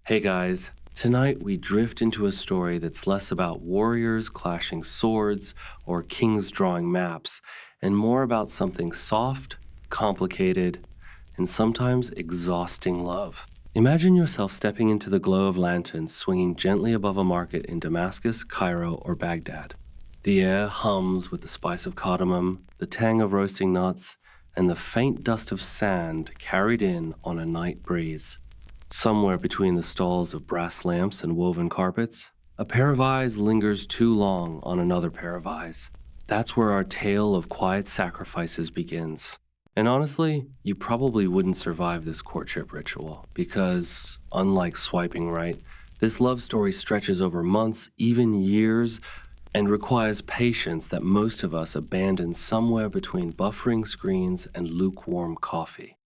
Hey guys, tonight we drift into a story that's less about warriors clashing swords or kings drawing maps, and more about something soft, complicated, and sometimes exhausting love. Imagine yourself stepping into the glow of lanterns swinging gently above a market in Damascus, Cairo, or Baghdad. The air hums with the spice of cardamom, the tang of roasting nuts, and the faint dust of sand carried in on a night breeze. Somewhere between the stalls of brass lamps and woven carpets, a pair of eyes lingers too long on another pair of eyes. That's where our tale of quiet sacrifices begins. And honestly, you probably wouldn't survive this courtship ritual because, unlike swiping right, this love story stretches over months, even years, and requires patience that most of us abandon somewhere between buffering screens and lukewarm coffee.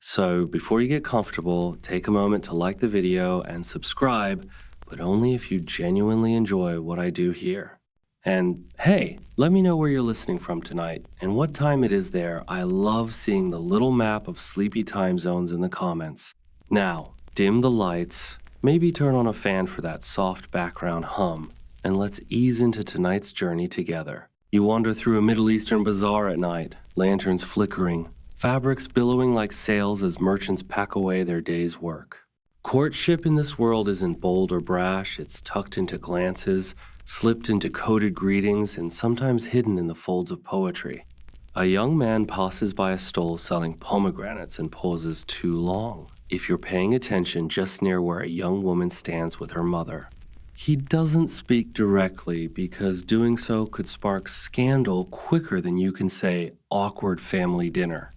So before you get comfortable, take a moment to like the video and subscribe, but only if you genuinely enjoy what I do here. And hey, let me know where you're listening from tonight and what time it is there. I love seeing the little map of sleepy time zones in the comments. Now, dim the lights, maybe turn on a fan for that soft background hum, and let's ease into tonight's journey together. You wander through a Middle Eastern bazaar at night, lanterns flickering, fabrics billowing like sails as merchants pack away their day's work. Courtship in this world isn't bold or brash, it's tucked into glances, slipped into coded greetings, and sometimes hidden in the folds of poetry. A young man passes by a stall selling pomegranates and pauses too long, if you're paying attention, just near where a young woman stands with her mother. He doesn't speak directly because doing so could spark scandal quicker than you can say awkward family dinner.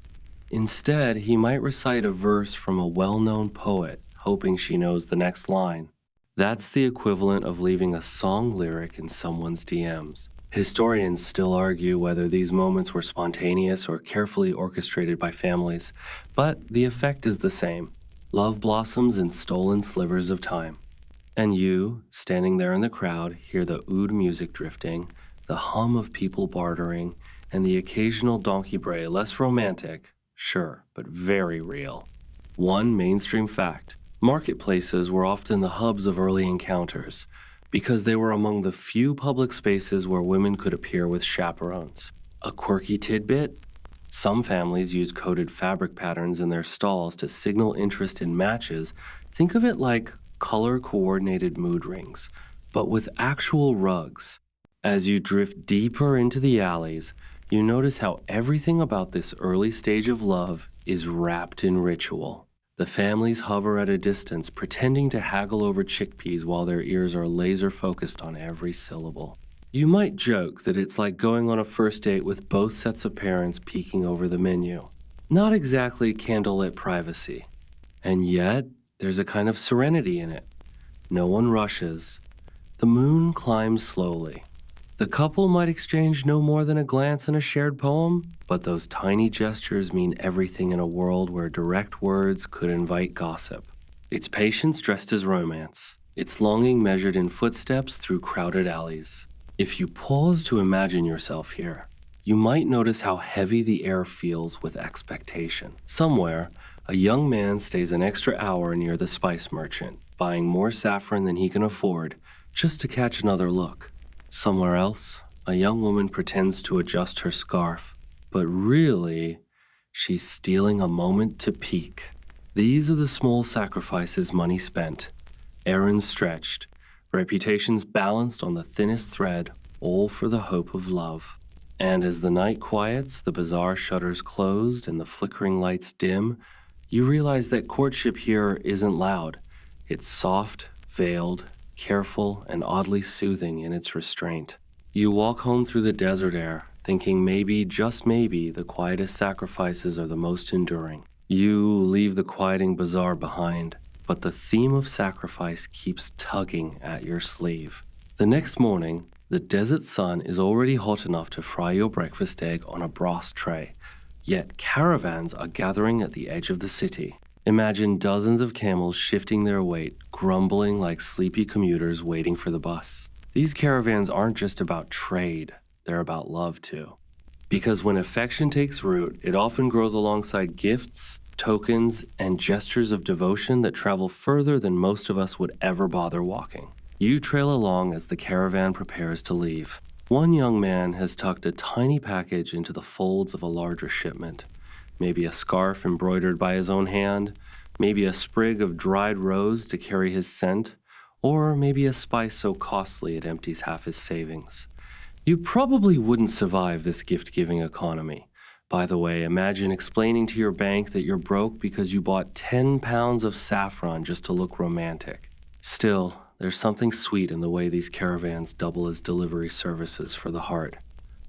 Instead, he might recite a verse from a well-known poet, hoping she knows the next line. That's the equivalent of leaving a song lyric in someone's DMs. Historians still argue whether these moments were spontaneous or carefully orchestrated by families, but the effect is the same. Love blossoms in stolen slivers of time. And you, standing there in the crowd, hear the oud music drifting, the hum of people bartering, and the occasional donkey bray, less romantic, sure, but very real. One mainstream fact: marketplaces were often the hubs of early encounters because they were among the few public spaces where women could appear with chaperones. A quirky tidbit? Some families use coded fabric patterns in their stalls to signal interest in matches. Think of it like color-coordinated mood rings, but with actual rugs. As you drift deeper into the alleys, you notice how everything about this early stage of love is wrapped in ritual. The families hover at a distance, pretending to haggle over chickpeas while their ears are laser-focused on every syllable. You might joke that it's like going on a first date with both sets of parents peeking over the menu. Not exactly candlelit privacy. And yet, there's a kind of serenity in it. No one rushes. The moon climbs slowly. The couple might exchange no more than a glance and a shared poem, but those tiny gestures mean everything in a world where direct words could invite gossip. It's patience dressed as romance. It's longing measured in footsteps through crowded alleys. If you pause to imagine yourself here, you might notice how heavy the air feels with expectation. Somewhere, a young man stays an extra hour near the spice merchant, buying more saffron than he can afford, just to catch another look. Somewhere else, a young woman pretends to adjust her scarf, but really, she's stealing a moment to peek. These are the small sacrifices money spent, errands stretched, reputations balanced on the thinnest thread, all for the hope of love. And as the night quiets, the bazaar shutters closed, and the flickering lights dim, you realize that courtship here isn't loud. It's soft, veiled, careful, and oddly soothing in its restraint. You walk home through the desert air, thinking maybe, just maybe, the quietest sacrifices are the most enduring. You leave the quieting bazaar behind, but the theme of sacrifice keeps tugging at your sleeve. The next morning, the desert sun is already hot enough to fry your breakfast egg on a brass tray. Yet caravans are gathering at the edge of the city. Imagine dozens of camels shifting their weight, grumbling like sleepy commuters waiting for the bus. These caravans aren't just about trade, they're about love too. Because when affection takes root, it often grows alongside gifts, tokens, and gestures of devotion that travel further than most of us would ever bother walking. You trail along as the caravan prepares to leave. One young man has tucked a tiny package into the folds of a larger shipment. Maybe a scarf embroidered by his own hand, maybe a sprig of dried rose to carry his scent, or maybe a spice so costly it empties half his savings. You probably wouldn't survive this gift-giving economy. By the way, imagine explaining to your bank that you're broke because you bought 10 pounds of saffron just to look romantic. Still, there's something sweet in the way these caravans double as delivery services for the heart.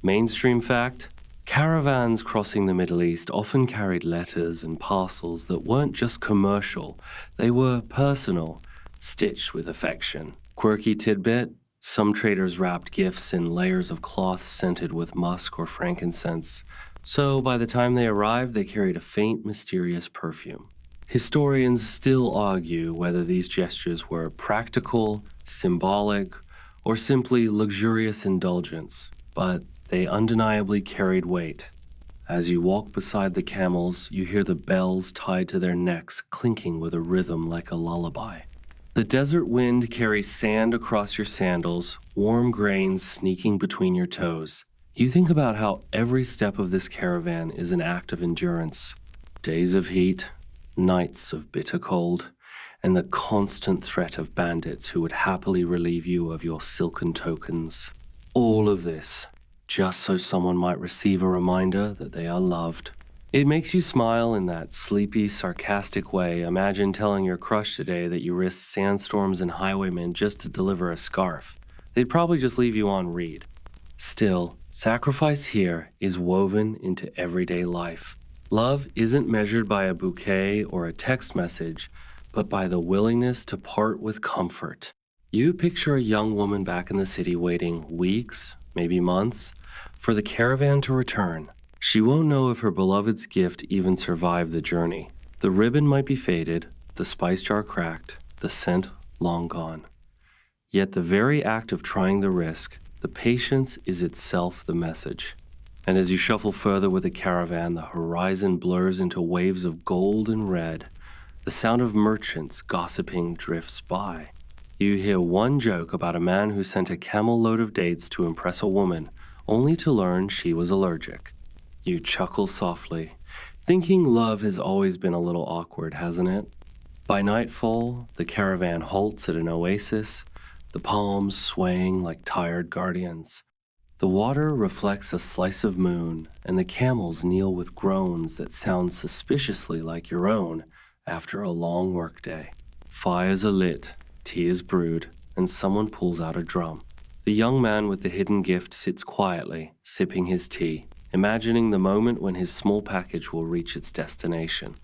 Mainstream fact: caravans crossing the Middle East often carried letters and parcels that weren't just commercial, they were personal, stitched with affection. Quirky tidbit: some traders wrapped gifts in layers of cloth scented with musk or frankincense, so by the time they arrived, they carried a faint, mysterious perfume. Historians still argue whether these gestures were practical, symbolic, or simply luxurious indulgence, but they undeniably carried weight. As you walk beside the camels, you hear the bells tied to their necks clinking with a rhythm like a lullaby. The desert wind carries sand across your sandals, warm grains sneaking between your toes. You think about how every step of this caravan is an act of endurance. Days of heat, nights of bitter cold, and the constant threat of bandits who would happily relieve you of your silken tokens. All of this, just so someone might receive a reminder that they are loved. It makes you smile in that sleepy, sarcastic way. Imagine telling your crush today that you risked sandstorms and highwaymen just to deliver a scarf. They'd probably just leave you on read. Still, sacrifice here is woven into everyday life. Love isn't measured by a bouquet or a text message, but by the willingness to part with comfort. You picture a young woman back in the city waiting weeks, maybe months, for the caravan to return. She won't know if her beloved's gift even survived the journey. The ribbon might be faded, the spice jar cracked, the scent long gone. Yet the very act of trying the risk, the patience is itself the message. And as you shuffle further with the caravan, the horizon blurs into waves of gold and red. The sound of merchants gossiping drifts by. You hear one joke about a man who sent a camel load of dates to impress a woman, only to learn she was allergic. You chuckle softly, thinking love has always been a little awkward, hasn't it? By nightfall, the caravan halts at an oasis, the palms swaying like tired guardians. The water reflects a slice of moon, and the camels kneel with groans that sound suspiciously like your own after a long workday. Fires are lit, tea is brewed, and someone pulls out a drum. The young man with the hidden gift sits quietly, sipping his tea, imagining the moment when his small package will reach its destination.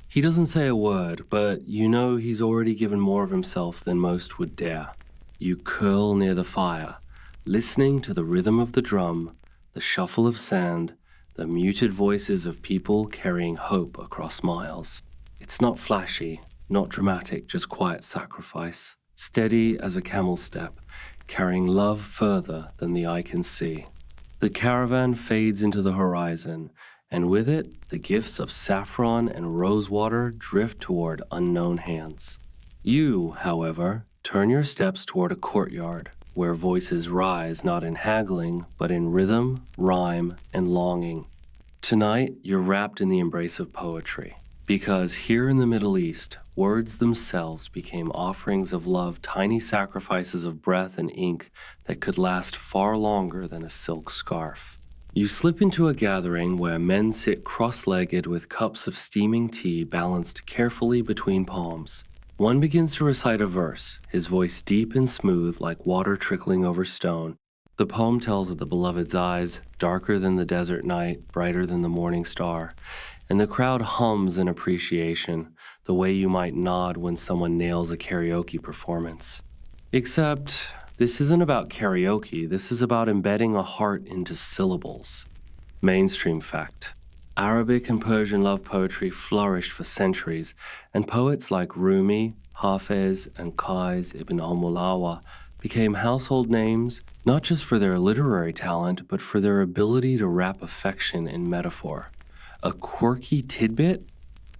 He doesn't say a word, but you know he's already given more of himself than most would dare. You curl near the fire, listening to the rhythm of the drum, the shuffle of sand, the muted voices of people carrying hope across miles. It's not flashy, not dramatic, just quiet sacrifice, steady as a camel step, carrying love further than the eye can see. The caravan fades into the horizon, and with it, the gifts of saffron and rosewater drift toward unknown hands. You, however, turn your steps toward a courtyard, where voices rise not in haggling, but in rhythm, rhyme, and longing. Tonight, you're wrapped in the embrace of poetry, because here in the Middle East, words themselves became offerings of love, tiny sacrifices of breath and ink that could last far longer than a silk scarf. You slip into a gathering where men sit cross-legged with cups of steaming tea balanced carefully between palms. One begins to recite a verse, his voice deep and smooth like water trickling over stone. The poem tells of the beloved's eyes, darker than the desert night, brighter than the morning star, and the crowd hums in appreciation, the way you might nod when someone nails a karaoke performance. Except, this isn't about karaoke, this is about embedding a heart into syllables. Mainstream fact: Arabic and Persian love poetry flourished for centuries, and poets like Rumi, Hafez, and Qais ibn al-Mulawa became household names not just for their literary talent, but for their ability to wrap affection in metaphor. A quirky tidbit?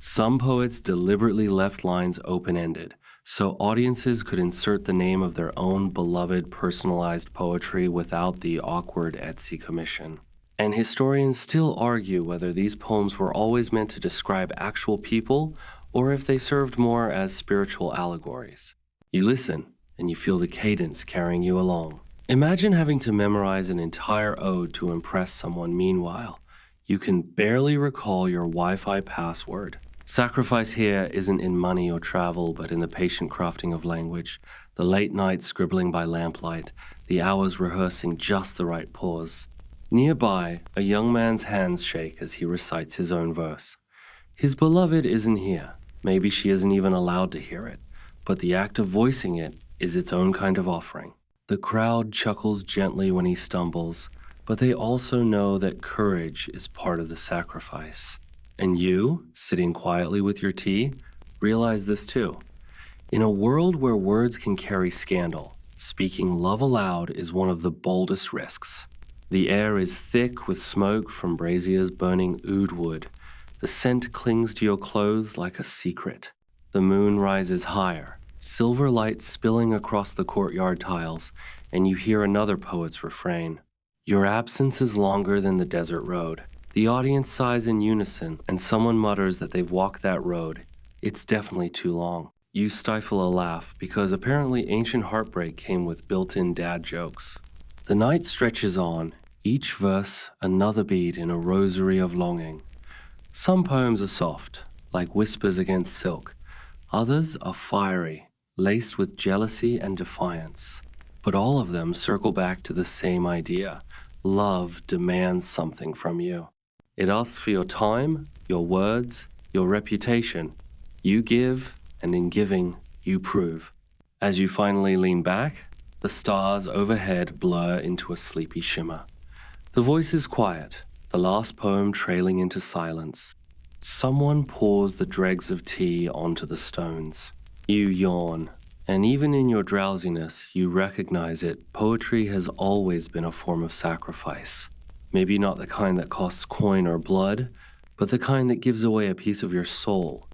Some poets deliberately left lines open-ended, so audiences could insert the name of their own beloved personalized poetry without the awkward Etsy commission. And historians still argue whether these poems were always meant to describe actual people or if they served more as spiritual allegories. You listen, and you feel the cadence carrying you along. Imagine having to memorize an entire ode to impress someone. Meanwhile, you can barely recall your Wi-Fi password. Sacrifice here isn't in money or travel, but in the patient crafting of language, the late nights scribbling by lamplight, the hours rehearsing just the right pause. Nearby, a young man's hands shake as he recites his own verse. His beloved isn't here. Maybe she isn't even allowed to hear it, but the act of voicing it is its own kind of offering. The crowd chuckles gently when he stumbles, but they also know that courage is part of the sacrifice. And you, sitting quietly with your tea, realize this too. In a world where words can carry scandal, speaking love aloud is one of the boldest risks. The air is thick with smoke from braziers burning oud wood. The scent clings to your clothes like a secret. The moon rises higher, silver light spilling across the courtyard tiles, and you hear another poet's refrain. Your absence is longer than the desert road. The audience sighs in unison, and someone mutters that they've walked that road. It's definitely too long. You stifle a laugh, because apparently ancient heartbreak came with built-in dad jokes. The night stretches on, each verse another bead in a rosary of longing. Some poems are soft, like whispers against silk. Others are fiery, laced with jealousy and defiance. But all of them circle back to the same idea. Love demands something from you. It asks for your time, your words, your reputation. You give, and in giving, you prove. As you finally lean back, the stars overhead blur into a sleepy shimmer. The voice is quiet, the last poem trailing into silence. Someone pours the dregs of tea onto the stones. You yawn, and even in your drowsiness, you recognize it. Poetry has always been a form of sacrifice. Maybe not the kind that costs coin or blood, but the kind that gives away a piece of your soul,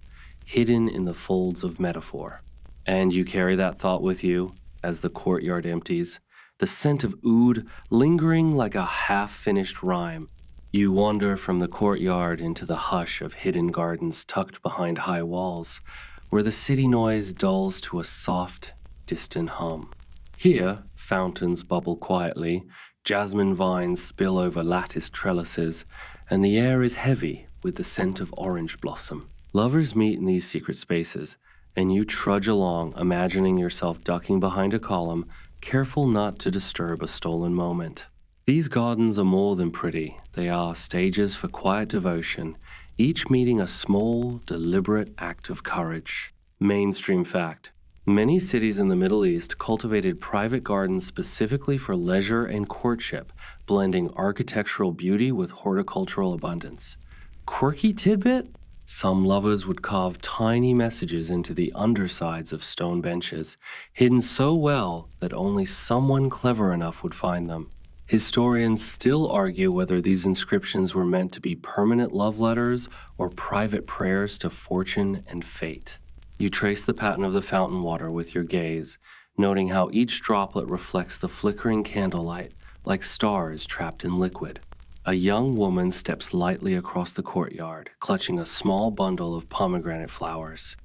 hidden in the folds of metaphor. And you carry that thought with you as the courtyard empties, the scent of oud lingering like a half-finished rhyme. You wander from the courtyard into the hush of hidden gardens tucked behind high walls, where the city noise dulls to a soft, distant hum. Here, fountains bubble quietly, jasmine vines spill over latticed trellises, and the air is heavy with the scent of orange blossom. Lovers meet in these secret spaces, and you trudge along, imagining yourself ducking behind a column, careful not to disturb a stolen moment. These gardens are more than pretty. They are stages for quiet devotion, each meeting a small, deliberate act of courage. Mainstream fact: many cities in the Middle East cultivated private gardens specifically for leisure and courtship, blending architectural beauty with horticultural abundance. Quirky tidbit? Some lovers would carve tiny messages into the undersides of stone benches, hidden so well that only someone clever enough would find them. Historians still argue whether these inscriptions were meant to be permanent love letters or private prayers to fortune and fate. You trace the pattern of the fountain water with your gaze, noting how each droplet reflects the flickering candlelight, like stars trapped in liquid. A young woman steps lightly across the courtyard, clutching a small bundle of pomegranate flowers.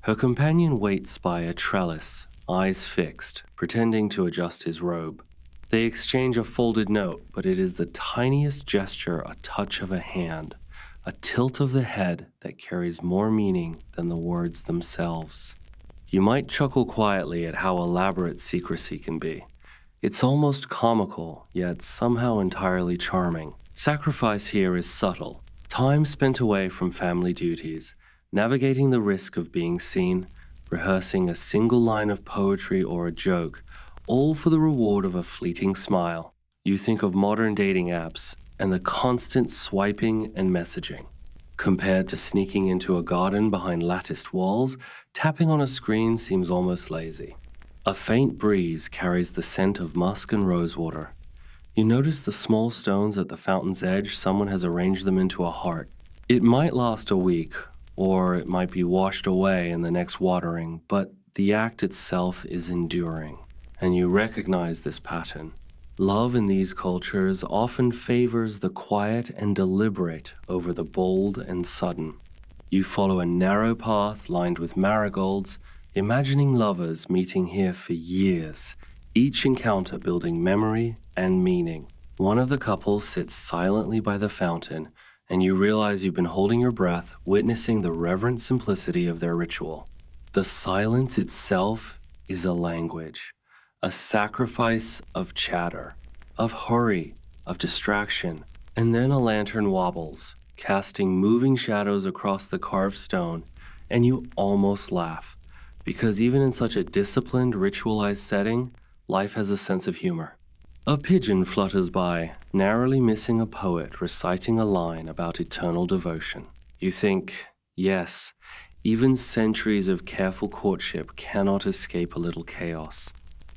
Her companion waits by a trellis, eyes fixed, pretending to adjust his robe. They exchange a folded note, but it is the tiniest gesture, a touch of a hand, a tilt of the head that carries more meaning than the words themselves. You might chuckle quietly at how elaborate secrecy can be. It's almost comical, yet somehow entirely charming. Sacrifice here is subtle. Time spent away from family duties, navigating the risk of being seen, rehearsing a single line of poetry or a joke, all for the reward of a fleeting smile. You think of modern dating apps and the constant swiping and messaging. Compared to sneaking into a garden behind latticed walls, tapping on a screen seems almost lazy. A faint breeze carries the scent of musk and rosewater. You notice the small stones at the fountain's edge. Someone has arranged them into a heart. It might last a week, or it might be washed away in the next watering, but the act itself is enduring, and you recognize this pattern. Love in these cultures often favors the quiet and deliberate over the bold and sudden. You follow a narrow path lined with marigolds, imagining lovers meeting here for years, each encounter building memory and meaning. One of the couples sits silently by the fountain, and you realize you've been holding your breath, witnessing the reverent simplicity of their ritual. The silence itself is a language, a sacrifice of chatter, of hurry, of distraction, and then a lantern wobbles, casting moving shadows across the carved stone, and you almost laugh, because even in such a disciplined, ritualized setting, life has a sense of humor. A pigeon flutters by, narrowly missing a poet reciting a line about eternal devotion. You think, yes, even centuries of careful courtship cannot escape a little chaos.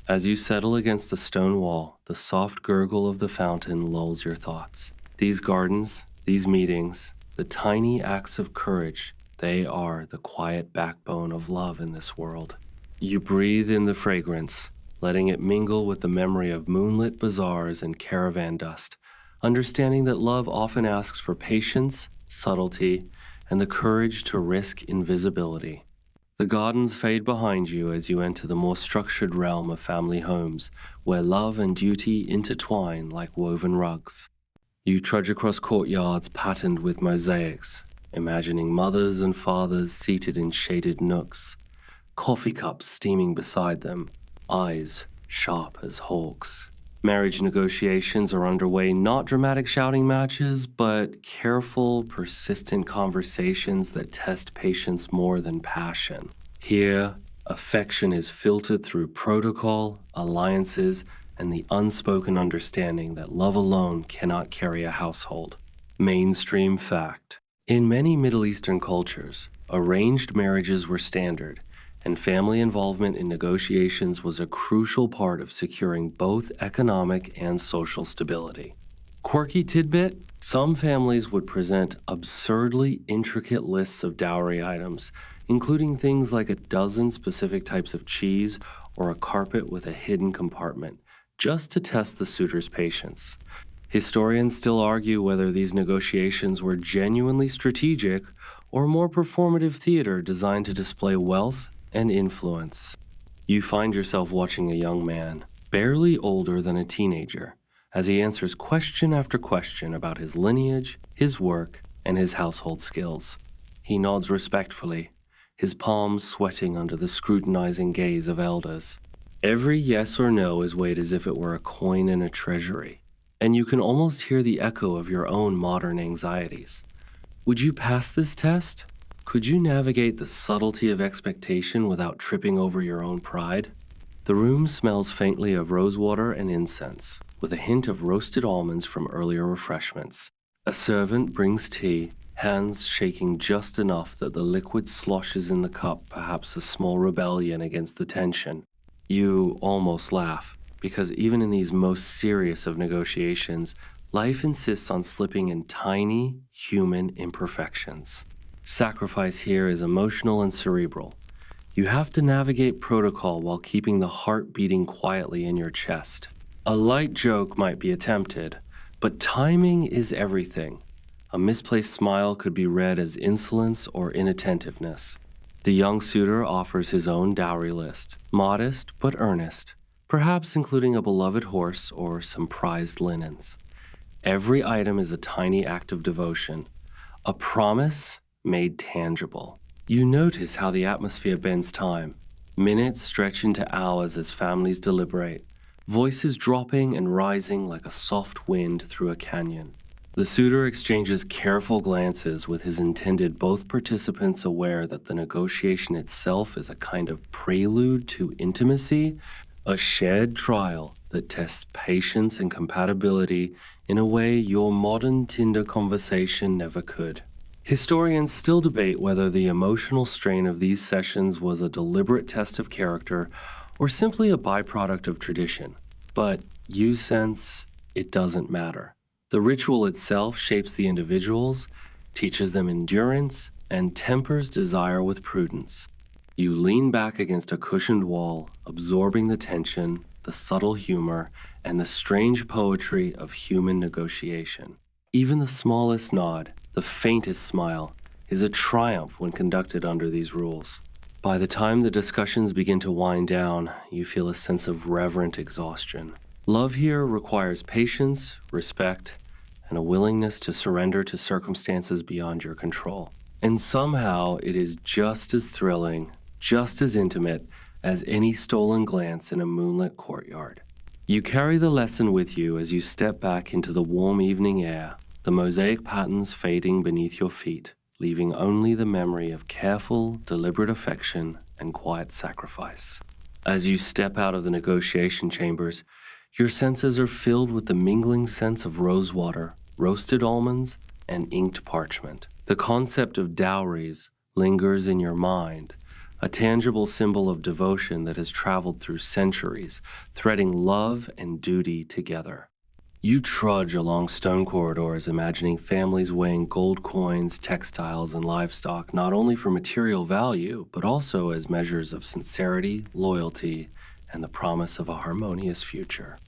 As you settle against a stone wall, the soft gurgle of the fountain lulls your thoughts. These gardens, these meetings, the tiny acts of courage, they are the quiet backbone of love in this world. You breathe in the fragrance, letting it mingle with the memory of moonlit bazaars and caravan dust, understanding that love often asks for patience, subtlety, and the courage to risk invisibility. The gardens fade behind you as you enter the more structured realm of family homes, where love and duty intertwine like woven rugs. You trudge across courtyards patterned with mosaics, imagining mothers and fathers seated in shaded nooks, coffee cups steaming beside them, eyes sharp as hawks. Marriage negotiations are underway, not dramatic shouting matches, but careful, persistent conversations that test patience more than passion. Here, affection is filtered through protocol, alliances, and the unspoken understanding that love alone cannot carry a household. Mainstream fact. In many Middle Eastern cultures, arranged marriages were standard, and family involvement in negotiations was a crucial part of securing both economic and social stability. Quirky tidbit: some families would present absurdly intricate lists of dowry items, including things like a dozen specific types of cheese or a carpet with a hidden compartment, just to test the suitor's patience. Historians still argue whether these negotiations were genuinely strategic or more performative theater designed to display wealth and influence. You find yourself watching a young man, barely older than a teenager, as he answers question after question about his lineage, his work, and his household skills. He nods respectfully, his palms sweating under the scrutinizing gaze of elders. Every yes or no is weighed as if it were a coin in a treasury, and you can almost hear the echo of your own modern anxieties. Would you pass this test? Could you navigate the subtlety of expectation without tripping over your own pride? The room smells faintly of rosewater and incense, with a hint of roasted almonds from earlier refreshments. A servant brings tea, hands shaking just enough that the liquid sloshes in the cup, perhaps a small rebellion against the tension. You almost laugh, because even in these most serious of negotiations, life insists on slipping in tiny, human imperfections. Sacrifice here is emotional and cerebral. You have to navigate protocol while keeping the heart beating quietly in your chest. A light joke might be attempted, but timing is everything. A misplaced smile could be read as insolence or inattentiveness. The young suitor offers his own dowry list, modest but earnest, perhaps including a beloved horse or some prized linens. Every item is a tiny act of devotion, a promise made tangible. You notice how the atmosphere bends time. Minutes stretch into hours as families deliberate, voices dropping and rising like a soft wind through a canyon. The suitor exchanges careful glances with his intended, both participants aware that the negotiation itself is a kind of prelude to intimacy, a shared trial that tests patience and compatibility in a way your modern Tinder conversation never could. Historians still debate whether the emotional strain of these sessions was a deliberate test of character or simply a byproduct of tradition. But you sense it doesn't matter. The ritual itself shapes the individuals, teaches them endurance, and tempers desire with prudence. You lean back against a cushioned wall, absorbing the tension, the subtle humor, and the strange poetry of human negotiation. Even the smallest nod, the faintest smile, is a triumph when conducted under these rules. By the time the discussions begin to wind down, you feel a sense of reverent exhaustion. Love here requires patience, respect, and a willingness to surrender to circumstances beyond your control. And somehow it is just as thrilling, just as intimate as any stolen glance in a moonlit courtyard. You carry the lesson with you as you step back into the warm evening air, the mosaic patterns fading beneath your feet, leaving only the memory of careful, deliberate affection and quiet sacrifice. As you step out of the negotiation chambers, your senses are filled with the mingling scents of rosewater, roasted almonds, and inked parchment. The concept of dowries lingers in your mind, a tangible symbol of devotion that has traveled through centuries, threading love and duty together. You trudge along stone corridors, imagining families weighing gold coins, textiles, and livestock, not only for material value, but also as measures of sincerity, loyalty, and the promise of a harmonious future.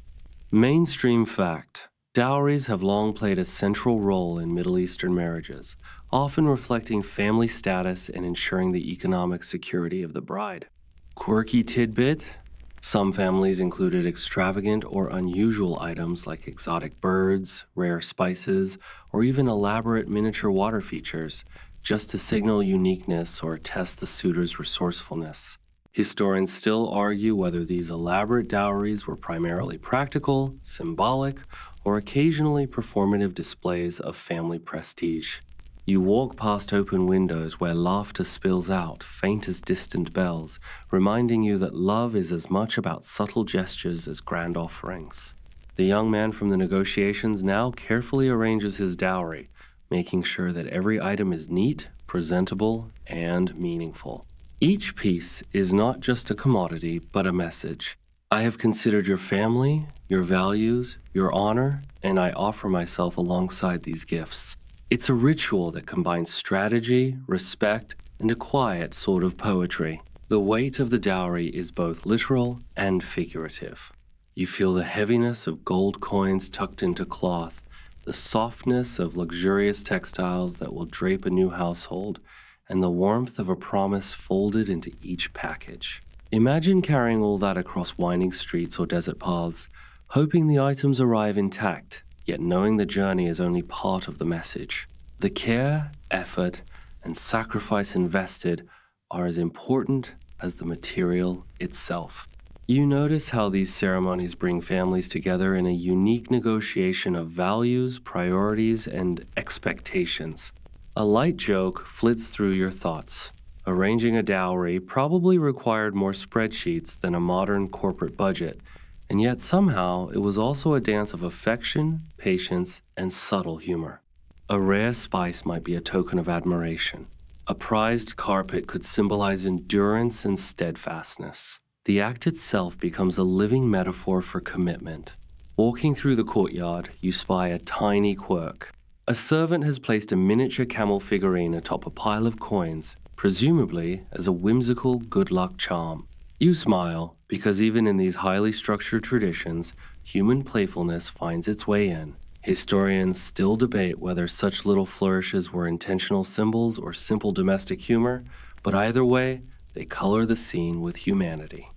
Mainstream fact: dowries have long played a central role in Middle Eastern marriages, often reflecting family status and ensuring the economic security of the bride. Quirky tidbit: some families included extravagant or unusual items like exotic birds, rare spices, or even elaborate miniature water features, just to signal uniqueness or test the suitor's resourcefulness. Historians still argue whether these elaborate dowries were primarily practical, symbolic, or occasionally performative displays of family prestige. You walk past open windows where laughter spills out, faint as distant bells, reminding you that love is as much about subtle gestures as grand offerings. The young man from the negotiations now carefully arranges his dowry, making sure that every item is neat, presentable, and meaningful. Each piece is not just a commodity, but a message. I have considered your family, your values, your honor, and I offer myself alongside these gifts. It's a ritual that combines strategy, respect, and a quiet sort of poetry. The weight of the dowry is both literal and figurative. You feel the heaviness of gold coins tucked into cloth, the softness of luxurious textiles that will drape a new household, and the warmth of a promise folded into each package. Imagine carrying all that across winding streets or desert paths, hoping the items arrive intact, yet knowing the journey is only part of the message. The care, effort, and sacrifice invested are as important as the material itself. You notice how these ceremonies bring families together in a unique negotiation of values, priorities, and expectations. A light joke flits through your thoughts. Arranging a dowry probably required more spreadsheets than a modern corporate budget, and yet somehow it was also a dance of affection, patience, and subtle humor. A rare spice might be a token of admiration. A prized carpet could symbolize endurance and steadfastness. The act itself becomes a living metaphor for commitment. Walking through the courtyard, you spy a tiny quirk. A servant has placed a miniature camel figurine atop a pile of coins, presumably as a whimsical good luck charm. You smile, because even in these highly structured traditions, human playfulness finds its way in. Historians still debate whether such little flourishes were intentional symbols or simple domestic humor, but either way, they color the scene with humanity.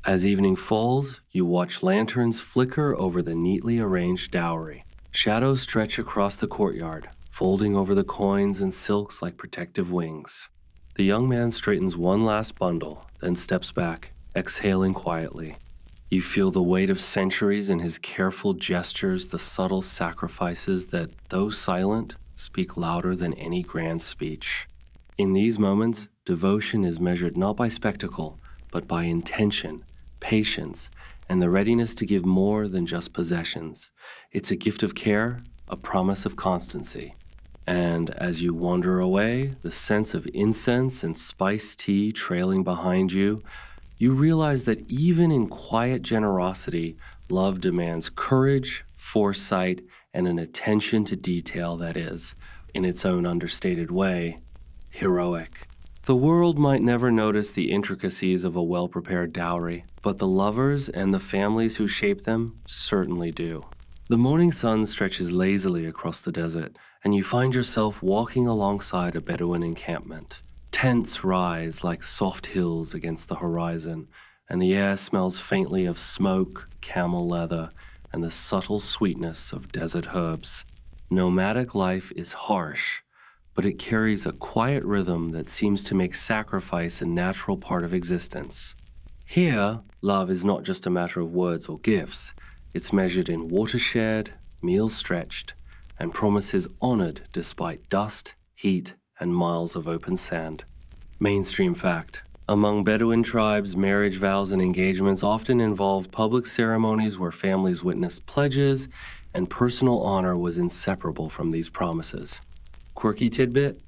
As evening falls, you watch lanterns flicker over the neatly arranged dowry. Shadows stretch across the courtyard, folding over the coins and silks like protective wings. The young man straightens one last bundle, then steps back, exhaling quietly. You feel the weight of centuries in his careful gestures, the subtle sacrifices that, though silent, speak louder than any grand speech. In these moments, devotion is measured not by spectacle, but by intention, patience, and the readiness to give more than just possessions. It's a gift of care, a promise of constancy. And as you wander away, the sense of incense and spiced tea trailing behind you, you realize that even in quiet generosity, love demands courage, foresight, and an attention to detail that is, in its own understated way, heroic. The world might never notice the intricacies of a well-prepared dowry, but the lovers and the families who shape them certainly do. The morning sun stretches lazily across the desert, and you find yourself walking alongside a Bedouin encampment. Tents rise like soft hills against the horizon, and the air smells faintly of smoke, camel leather, and the subtle sweetness of desert herbs. Nomadic life is harsh, but it carries a quiet rhythm that seems to make sacrifice a natural part of existence. Here, love is not just a matter of words or gifts. It's measured in water shared, meals stretched, and promises honored despite dust, heat, and miles of open sand. Mainstream fact. Among Bedouin tribes, marriage vows and engagements often involved public ceremonies where families witnessed pledges, and personal honor was inseparable from these promises. Quirky tidbit?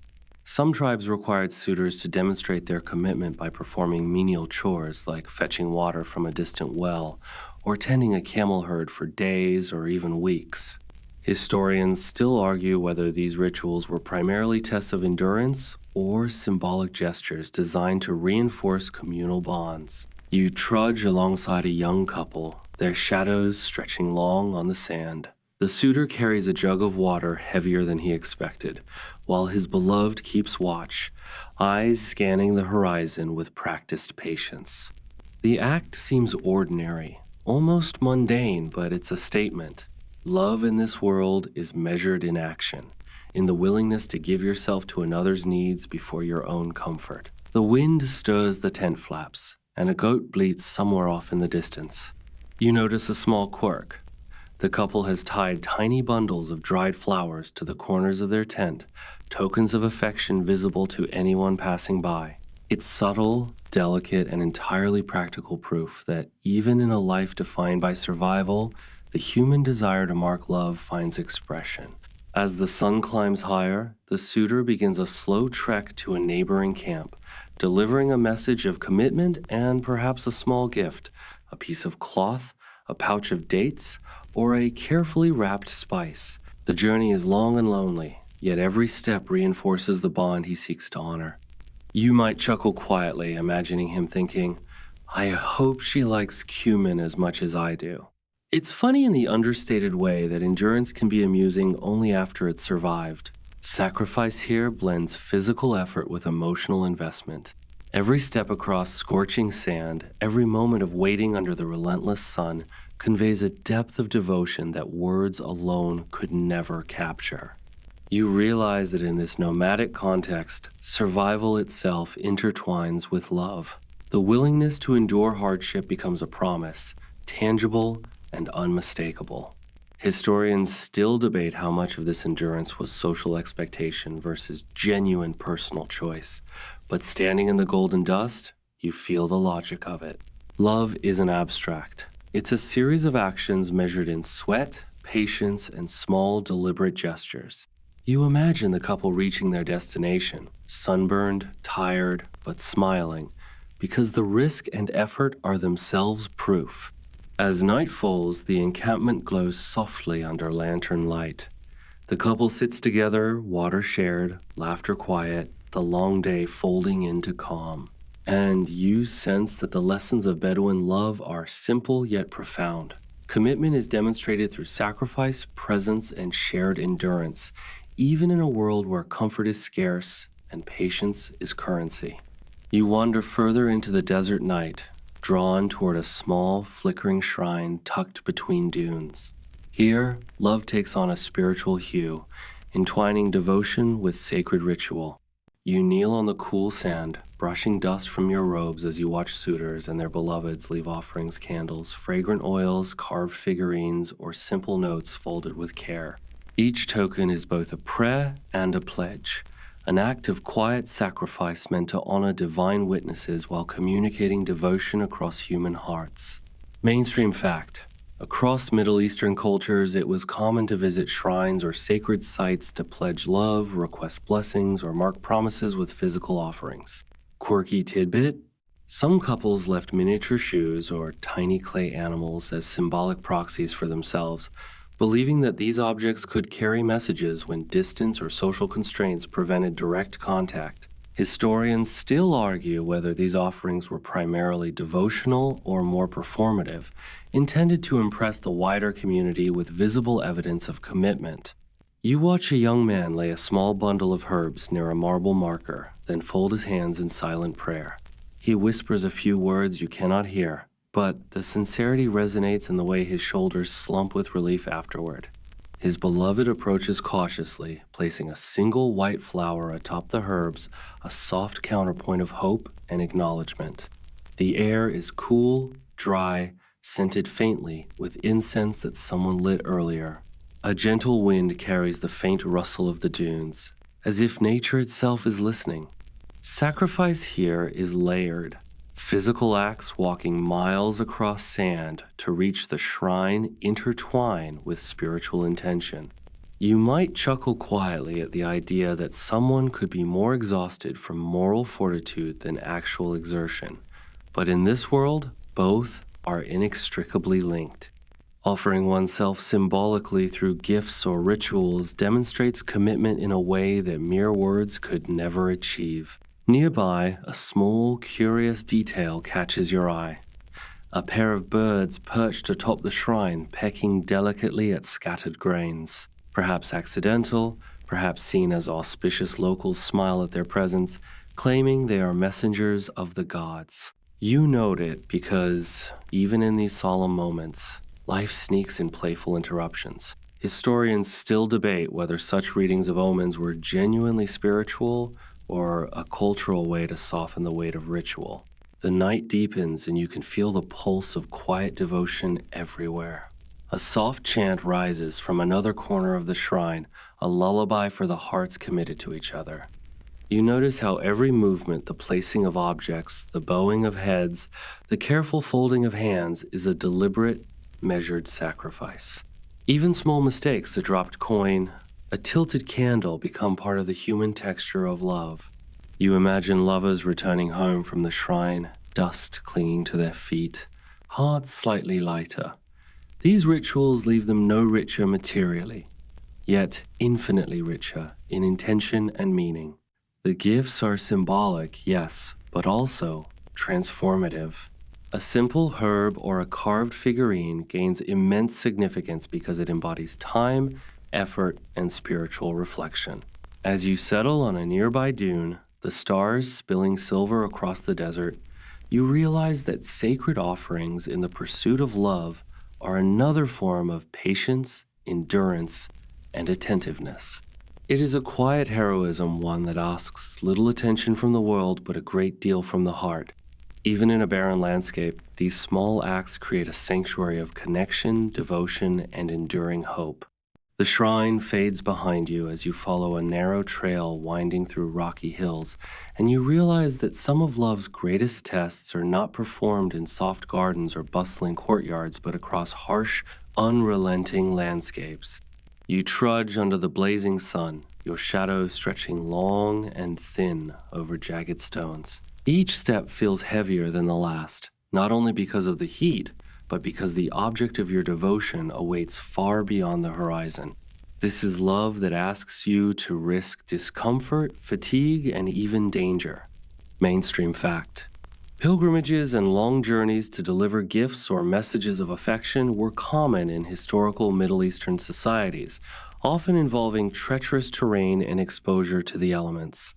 Some tribes required suitors to demonstrate their commitment by performing menial chores like fetching water from a distant well or tending a camel herd for days or even weeks. Historians still argue whether these rituals were primarily tests of endurance or symbolic gestures designed to reinforce communal bonds. You trudge alongside a young couple, their shadows stretching long on the sand. The suitor carries a jug of water heavier than he expected, while his beloved keeps watch, eyes scanning the horizon with practiced patience. The act seems ordinary, almost mundane, but it's a statement. Love in this world is measured in action, in the willingness to give yourself to another's needs before your own comfort. The wind stirs the tent flaps, and a goat bleats somewhere off in the distance. You notice a small quirk. The couple has tied tiny bundles of dried flowers to the corners of their tent, tokens of affection visible to anyone passing by. It's subtle, delicate, and entirely practical proof that even in a life defined by survival, the human desire to mark love finds expression. As the sun climbs higher, the suitor begins a slow trek to a neighboring camp, delivering a message of commitment and perhaps a small gift, a piece of cloth, a pouch of dates, or a carefully wrapped spice. The journey is long and lonely, yet every step reinforces the bond he seeks to honor. You might chuckle quietly, imagining him thinking, "I hope she likes cumin as much as I do." It's funny in the understated way that endurance can be amusing only after it's survived. Sacrifice here blends physical effort with emotional investment. Every step across scorching sand, every moment of waiting under the relentless sun, conveys a depth of devotion that words alone could never capture. You realize that in this nomadic context, survival itself intertwines with love. The willingness to endure hardship becomes a promise, tangible and unmistakable. Historians still debate how much of this endurance was social expectation versus genuine personal choice, but standing in the golden dust, you feel the logic of it. Love isn't abstract. It's a series of actions measured in sweat, patience, and small, deliberate gestures. You imagine the couple reaching their destination, sunburned, tired, but smiling, because the risk and effort are themselves proof. As night falls, the encampment glows softly under lantern light. The couple sits together, water shared, laughter quiet, the long day folding into calm. And you sense that the lessons of Bedouin love are simple yet profound. Commitment is demonstrated through sacrifice, presence, and shared endurance, even in a world where comfort is scarce and patience is currency. You wander further into the desert night, drawn toward a small, flickering shrine tucked between dunes. Here, love takes on a spiritual hue, entwining devotion with sacred ritual. You kneel on the cool sand, brushing dust from your robes as you watch suitors and their beloveds leave offerings, candles, fragrant oils, carved figurines, or simple notes folded with care. Each token is both a prayer and a pledge, an act of quiet sacrifice meant to honor divine witnesses while communicating devotion across human hearts. Mainstream fact. Across Middle Eastern cultures, it was common to visit shrines or sacred sites to pledge love, request blessings, or mark promises with physical offerings. Quirky tidbit? Some couples left miniature shoes or tiny clay animals as symbolic proxies for themselves, believing that these objects could carry messages when distance or social constraints prevented direct contact. Historians still argue whether these offerings were primarily devotional or more performative, intended to impress the wider community with visible evidence of commitment. You watch a young man lay a small bundle of herbs near a marble marker, then fold his hands in silent prayer. He whispers a few words you cannot hear, but the sincerity resonates in the way his shoulders slump with relief afterward. His beloved approaches cautiously, placing a single white flower atop the herbs, a soft counterpoint of hope and acknowledgement. The air is cool, dry, scented faintly with incense that someone lit earlier. A gentle wind carries the faint rustle of the dunes, as if nature itself is listening. Sacrifice here is layered. Physical acts walking miles across sand to reach the shrine intertwine with spiritual intention. You might chuckle quietly at the idea that someone could be more exhausted from moral fortitude than actual exertion, but in this world, both are inextricably linked. Offering oneself symbolically through gifts or rituals demonstrates commitment in a way that mere words could never achieve. Nearby, a small, curious detail catches your eye. A pair of birds perched atop the shrine, pecking delicately at scattered grains. Perhaps accidental, perhaps seen as auspicious locals smile at their presence, claiming they are messengers of the gods. You note it because, even in these solemn moments, life sneaks in playful interruptions. Historians still debate whether such readings of omens were genuinely spiritual or a cultural way to soften the weight of ritual. The night deepens and you can feel the pulse of quiet devotion everywhere. A soft chant rises from another corner of the shrine, a lullaby for the hearts committed to each other. You notice how every movement, the placing of objects, the bowing of heads, the careful folding of hands is a deliberate, measured sacrifice. Even small mistakes, a dropped coin, a tilted candle, become part of the human texture of love. You imagine lovers returning home from the shrine, dust clinging to their feet, hearts slightly lighter. These rituals leave them no richer materially, yet infinitely richer in intention and meaning. The gifts are symbolic, yes, but also transformative. A simple herb or a carved figurine gains immense significance because it embodies time, effort, and spiritual reflection. As you settle on a nearby dune, the stars spilling silver across the desert, you realize that sacred offerings in the pursuit of love are another form of patience, endurance, and attentiveness. It is a quiet heroism, one that asks little attention from the world but a great deal from the heart. Even in a barren landscape, these small acts create a sanctuary of connection, devotion, and enduring hope. The shrine fades behind you as you follow a narrow trail winding through rocky hills, and you realize that some of love's greatest tests are not performed in soft gardens or bustling courtyards, but across harsh, unrelenting landscapes. You trudge under the blazing sun, your shadow stretching long and thin over jagged stones. Each step feels heavier than the last, not only because of the heat, but because the object of your devotion awaits far beyond the horizon. This is love that asks you to risk discomfort, fatigue, and even danger. Mainstream fact. Pilgrimages and long journeys to deliver gifts or messages of affection were common in historical Middle Eastern societies, often involving treacherous terrain and exposure to the elements.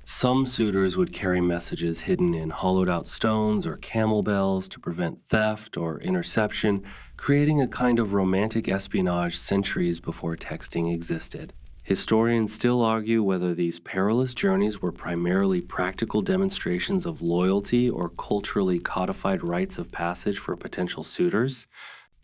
Some suitors would carry messages hidden in hollowed-out stones or camel bells to prevent theft or interception, creating a kind of romantic espionage centuries before texting existed. Historians still argue whether these perilous journeys were primarily practical demonstrations of loyalty or culturally codified rites of passage for potential suitors.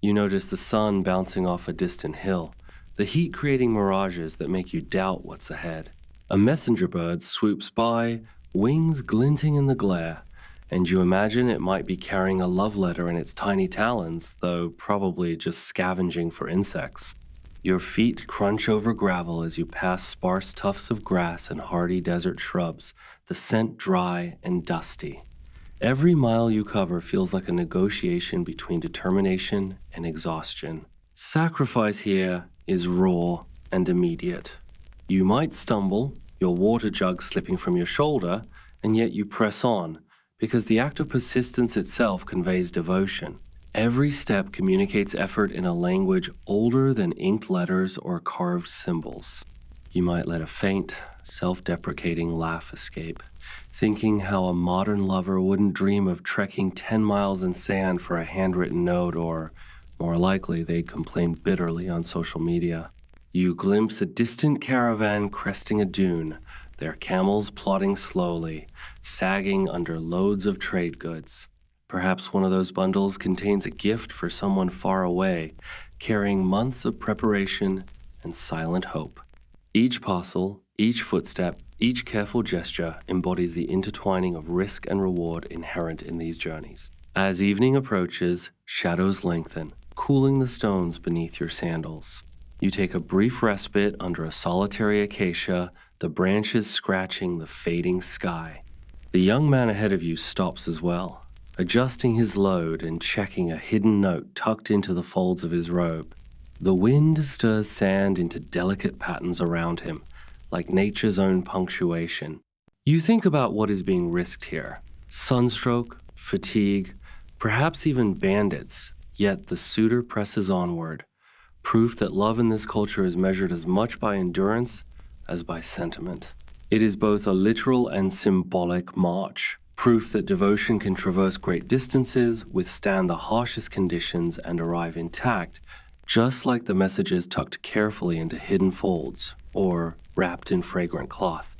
You notice the sun bouncing off a distant hill, the heat creating mirages that make you doubt what's ahead. A messenger bird swoops by, wings glinting in the glare, and you imagine it might be carrying a love letter in its tiny talons, though probably just scavenging for insects. Your feet crunch over gravel as you pass sparse tufts of grass and hardy desert shrubs, the scent dry and dusty. Every mile you cover feels like a negotiation between determination and exhaustion. Sacrifice here is raw and immediate. You might stumble, your water jug slipping from your shoulder, and yet you press on, because the act of persistence itself conveys devotion. Every step communicates effort in a language older than inked letters or carved symbols. You might let a faint, self-deprecating laugh escape, thinking how a modern lover wouldn't dream of trekking 10 miles in sand for a handwritten note, or, more likely, they'd complain bitterly on social media. You glimpse a distant caravan cresting a dune, their camels plodding slowly, sagging under loads of trade goods. Perhaps one of those bundles contains a gift for someone far away, carrying months of preparation and silent hope. Each parcel, each footstep, each careful gesture embodies the intertwining of risk and reward inherent in these journeys. As evening approaches, shadows lengthen, cooling the stones beneath your sandals. You take a brief respite under a solitary acacia, the branches scratching the fading sky. The young man ahead of you stops as well, adjusting his load and checking a hidden note tucked into the folds of his robe. The wind stirs sand into delicate patterns around him, like nature's own punctuation. You think about what is being risked here: sunstroke, fatigue, perhaps even bandits, yet the suitor presses onward, proof that love in this culture is measured as much by endurance as by sentiment. It is both a literal and symbolic march, proof that devotion can traverse great distances, withstand the harshest conditions, and arrive intact, just like the messages tucked carefully into hidden folds, or wrapped in fragrant cloth.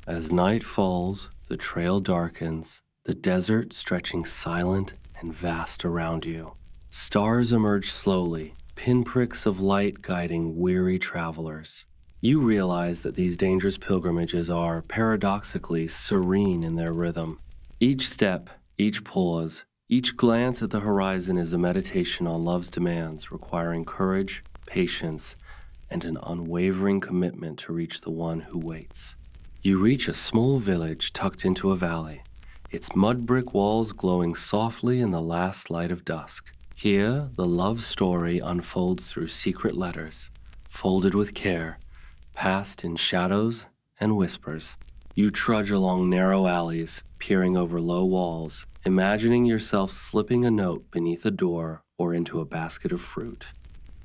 As night falls, the trail darkens, the desert stretching silent and vast around you. Stars emerge slowly, pinpricks of light guiding weary travelers. You realize that these dangerous pilgrimages are, paradoxically, serene in their rhythm. Each step, each pause, each glance at the horizon is a meditation on love's demands, requiring courage, patience, and an unwavering commitment to reach the one who waits. You reach a small village tucked into a valley, its mud brick walls glowing softly in the last light of dusk. Here, the love story unfolds through secret letters, folded with care, passed in shadows and whispers. You trudge along narrow alleys, peering over low walls, imagining yourself slipping a note beneath a door or into a basket of fruit.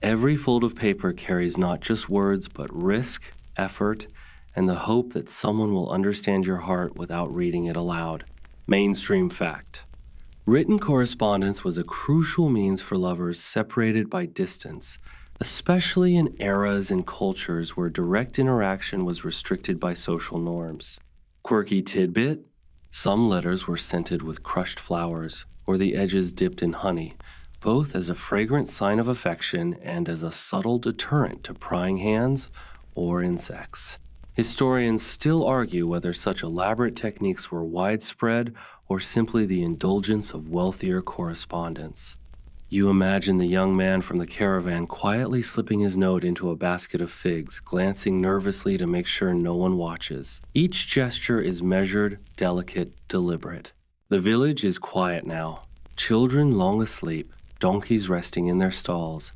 Every fold of paper carries not just words, but risk, effort, and the hope that someone will understand your heart without reading it aloud. Mainstream fact: written correspondence was a crucial means for lovers separated by distance, especially in eras and cultures where direct interaction was restricted by social norms. Quirky tidbit: some letters were scented with crushed flowers, or the edges dipped in honey, both as a fragrant sign of affection and as a subtle deterrent to prying hands or insects. Historians still argue whether such elaborate techniques were widespread or simply the indulgence of wealthier correspondents. You imagine the young man from the caravan quietly slipping his note into a basket of figs, glancing nervously to make sure no one watches. Each gesture is measured, delicate, deliberate. The village is quiet now, children long asleep, donkeys resting in their stalls,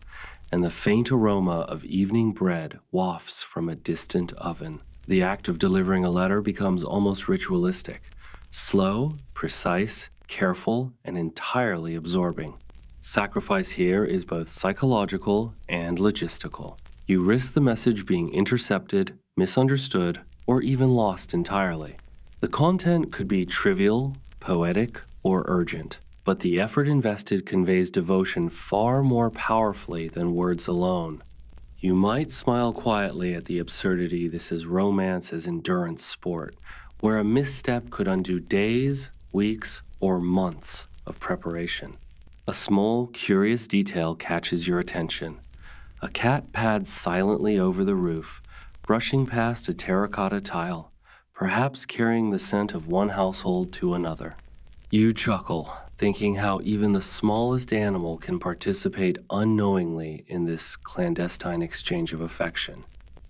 and the faint aroma of evening bread wafts from a distant oven. The act of delivering a letter becomes almost ritualistic, slow, precise, careful, and entirely absorbing. Sacrifice here is both psychological and logistical. You risk the message being intercepted, misunderstood, or even lost entirely. The content could be trivial, poetic, or urgent, but the effort invested conveys devotion far more powerfully than words alone. You might smile quietly at the absurdity this is romance as endurance sport, where a misstep could undo days, weeks, or months of preparation. A small, curious detail catches your attention. A cat pads silently over the roof, brushing past a terracotta tile, perhaps carrying the scent of one household to another. You chuckle, thinking how even the smallest animal can participate unknowingly in this clandestine exchange of affection.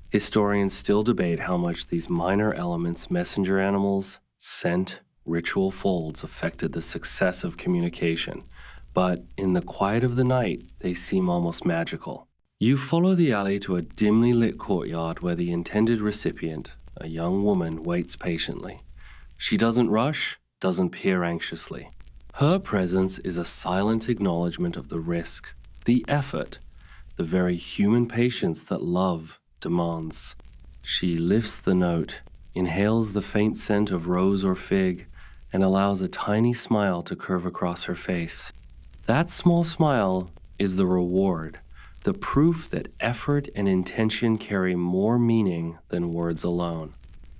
Historians still debate how much these minor elements, messenger animals, scent, ritual folds, affected the success of communication, but in the quiet of the night, they seem almost magical. You follow the alley to a dimly lit courtyard where the intended recipient, a young woman waits patiently. She doesn't rush, doesn't peer anxiously. Her presence is a silent acknowledgement of the risk, the effort, the very human patience that love demands. She lifts the note, inhales the faint scent of rose or fig, and allows a tiny smile to curve across her face. That small smile is the reward, the proof that effort and intention carry more meaning than words alone.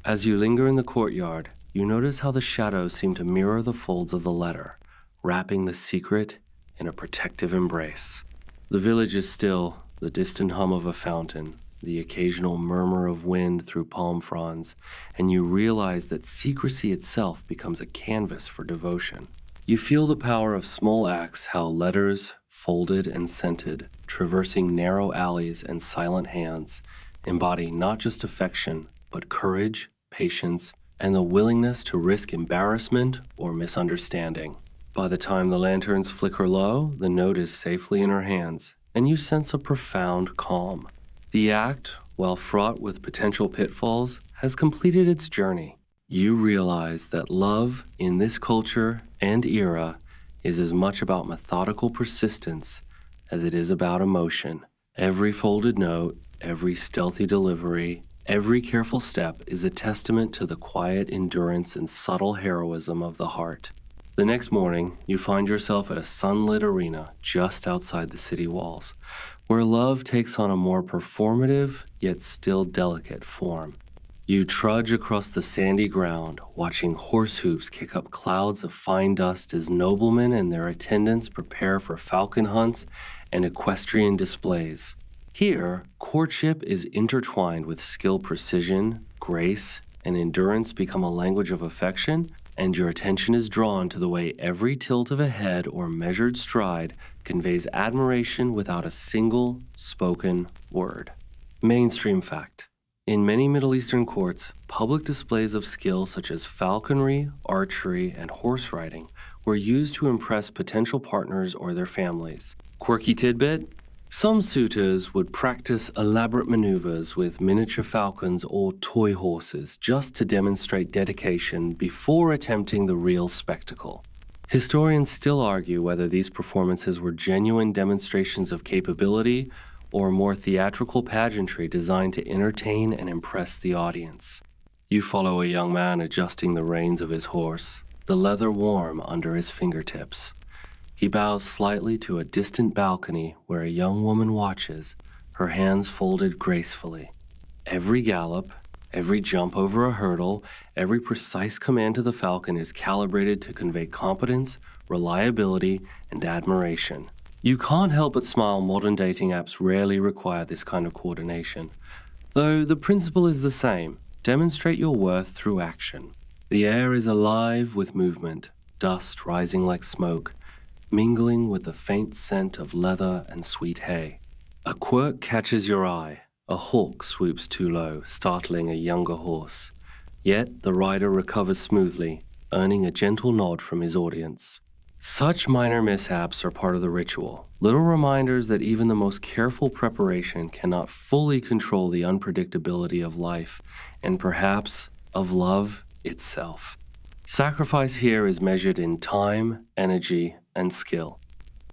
As you linger in the courtyard, you notice how the shadows seem to mirror the folds of the letter, wrapping the secret in a protective embrace. The village is still, the distant hum of a fountain, the occasional murmur of wind through palm fronds, and you realize that secrecy itself becomes a canvas for devotion. You feel the power of small acts, how letters, folded and scented, traversing narrow alleys and silent hands, embody not just affection, but courage, patience, and the willingness to risk embarrassment or misunderstanding. By the time the lanterns flicker low, the note is safely in her hands, and you sense a profound calm. The act, while fraught with potential pitfalls, has completed its journey. You realize that love, in this culture and era, is as much about methodical persistence as it is about emotion. Every folded note, every stealthy delivery, every careful step is a testament to the quiet endurance and subtle heroism of the heart. The next morning, you find yourself at a sunlit arena just outside the city walls, where love takes on a more performative yet still delicate form. You trudge across the sandy ground, watching horse hooves kick up clouds of fine dust as noblemen and their attendants prepare for falcon hunts and equestrian displays. Here, courtship is intertwined with skill, precision, grace, and endurance become a language of affection, and your attention is drawn to the way every tilt of a head or measured stride conveys admiration without a single spoken word. Mainstream fact. In many Middle Eastern courts, public displays of skill such as falconry, archery, and horse riding were used to impress potential partners or their families. Quirky tidbit? Some suitors would practice elaborate maneuvers with miniature falcons or toy horses just to demonstrate dedication before attempting the real spectacle. Historians still argue whether these performances were genuine demonstrations of capability or more theatrical pageantry designed to entertain and impress the audience. You follow a young man adjusting the reins of his horse, the leather warm under his fingertips. He bows slightly to a distant balcony where a young woman watches, her hands folded gracefully. Every gallop, every jump over a hurdle, every precise command to the falcon is calibrated to convey competence, reliability, and admiration. You can't help but smile. Modern dating apps rarely require this kind of coordination. Though the principle is the same, demonstrate your worth through action. The air is alive with movement, dust rising like smoke, mingling with the faint scent of leather and sweet hay. A quirk catches your eye. A hawk swoops too low, startling a younger horse. Yet the rider recovers smoothly, earning a gentle nod from his audience. Such minor mishaps are part of the ritual, little reminders that even the most careful preparation cannot fully control the unpredictability of life, and perhaps of love itself. Sacrifice here is measured in time, energy, and skill.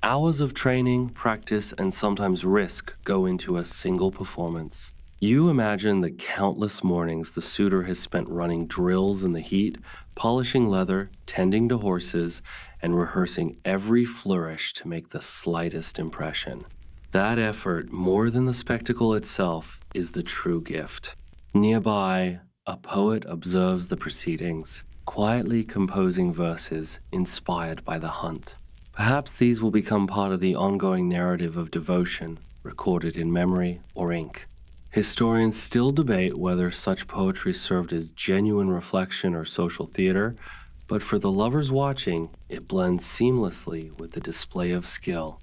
Hours of training, practice, and sometimes risk go into a single performance. You imagine the countless mornings the suitor has spent running drills in the heat, polishing leather, tending to horses, and rehearsing every flourish to make the slightest impression. That effort, more than the spectacle itself, is the true gift. Nearby, a poet observes the proceedings, quietly composing verses inspired by the hunt. Perhaps these will become part of the ongoing narrative of devotion, recorded in memory or ink. Historians still debate whether such poetry served as genuine reflection or social theater, but for the lovers watching, it blends seamlessly with the display of skill.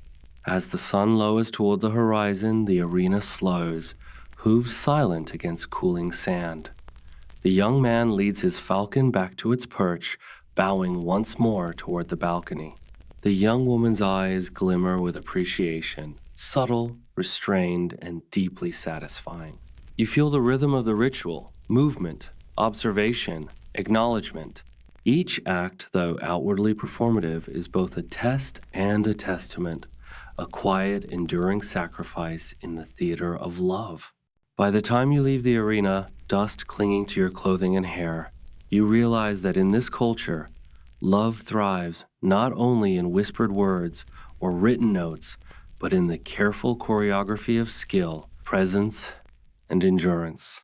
As the sun lowers toward the horizon, the arena slows, hooves silent against cooling sand. The young man leads his falcon back to its perch, bowing once more toward the balcony. The young woman's eyes glimmer with appreciation, subtle, restrained, and deeply satisfying. You feel the rhythm of the ritual, movement, observation, acknowledgement. Each act, though outwardly performative, is both a test and a testament, a quiet, enduring sacrifice in the theater of love. By the time you leave the arena, dust clinging to your clothing and hair, you realize that in this culture, love thrives not only in whispered words or written notes, but in the careful choreography of skill, presence, and endurance.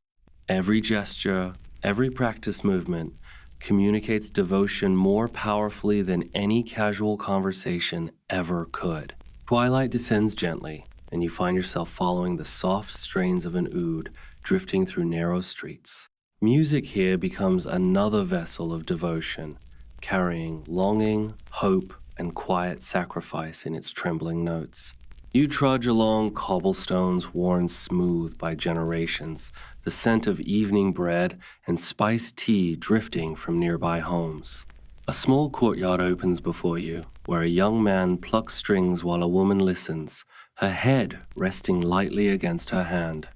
Every gesture, every practice movement communicates devotion more powerfully than any casual conversation ever could. Twilight descends gently, and you find yourself following the soft strains of an oud drifting through narrow streets. Music here becomes another vessel of devotion, carrying longing, hope, and quiet sacrifice in its trembling notes. You trudge along cobblestones worn smooth by generations, the scent of evening bread and spiced tea drifting from nearby homes. A small courtyard opens before you, where a young man plucks strings while a woman listens, her head resting lightly against her hand.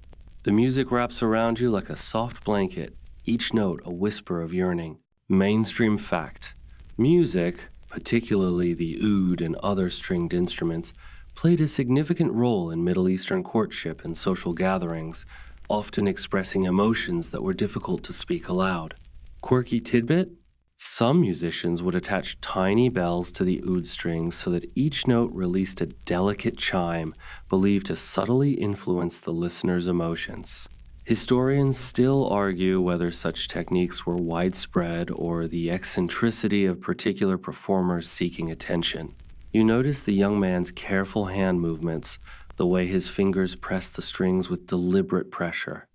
The music wraps around you like a soft blanket, each note a whisper of yearning. Mainstream fact: music, particularly the oud and other stringed instruments, played a significant role in Middle Eastern courtship and social gatherings, often expressing emotions that were difficult to speak aloud. Quirky tidbit? Some musicians would attach tiny bells to the oud strings so that each note released a delicate chime believed to subtly influence the listener's emotions. Historians still argue whether such techniques were widespread or the eccentricity of particular performers seeking attention. You notice the young man's careful hand movements, the way his fingers press the strings with deliberate pressure.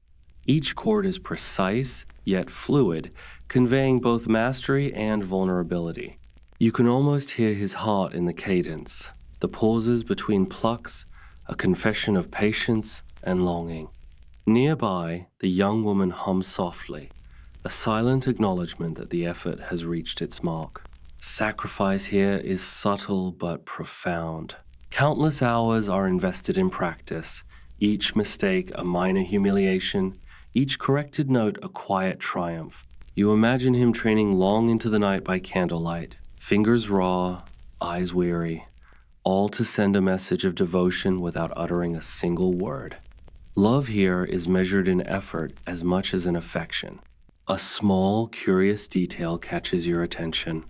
Each chord is precise, yet fluid, conveying both mastery and vulnerability. You can almost hear his heart in the cadence, the pauses between plucks, a confession of patience and longing. Nearby, the young woman hums softly, a silent acknowledgement that the effort has reached its mark. Sacrifice here is subtle but profound. Countless hours are invested in practice, each mistake a minor humiliation, each corrected note a quiet triumph. You imagine him training long into the night by candlelight, fingers raw, eyes weary, all to send a message of devotion without uttering a single word. Love here is measured in effort as much as in affection. A small, curious detail catches your attention.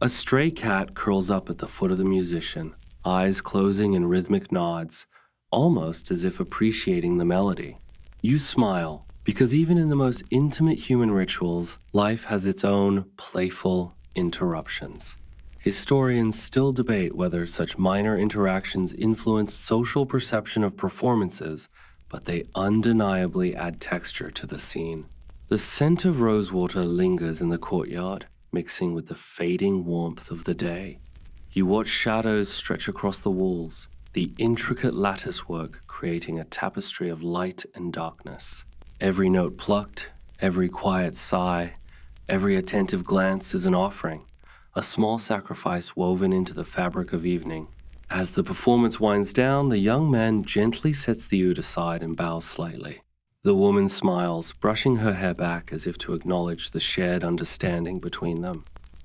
A stray cat curls up at the foot of the musician, eyes closing in rhythmic nods, almost as if appreciating the melody. You smile, because even in the most intimate human rituals, life has its own playful interruptions. Historians still debate whether such minor interactions influence social perception of performances, but they undeniably add texture to the scene. The scent of rosewater lingers in the courtyard, mixing with the fading warmth of the day. You watch shadows stretch across the walls, the intricate lattice work creating a tapestry of light and darkness. Every note plucked, every quiet sigh, every attentive glance is an offering, a small sacrifice woven into the fabric of evening. As the performance winds down, the young man gently sets the oud aside and bows slightly. The woman smiles, brushing her hair back as if to acknowledge the shared understanding between them.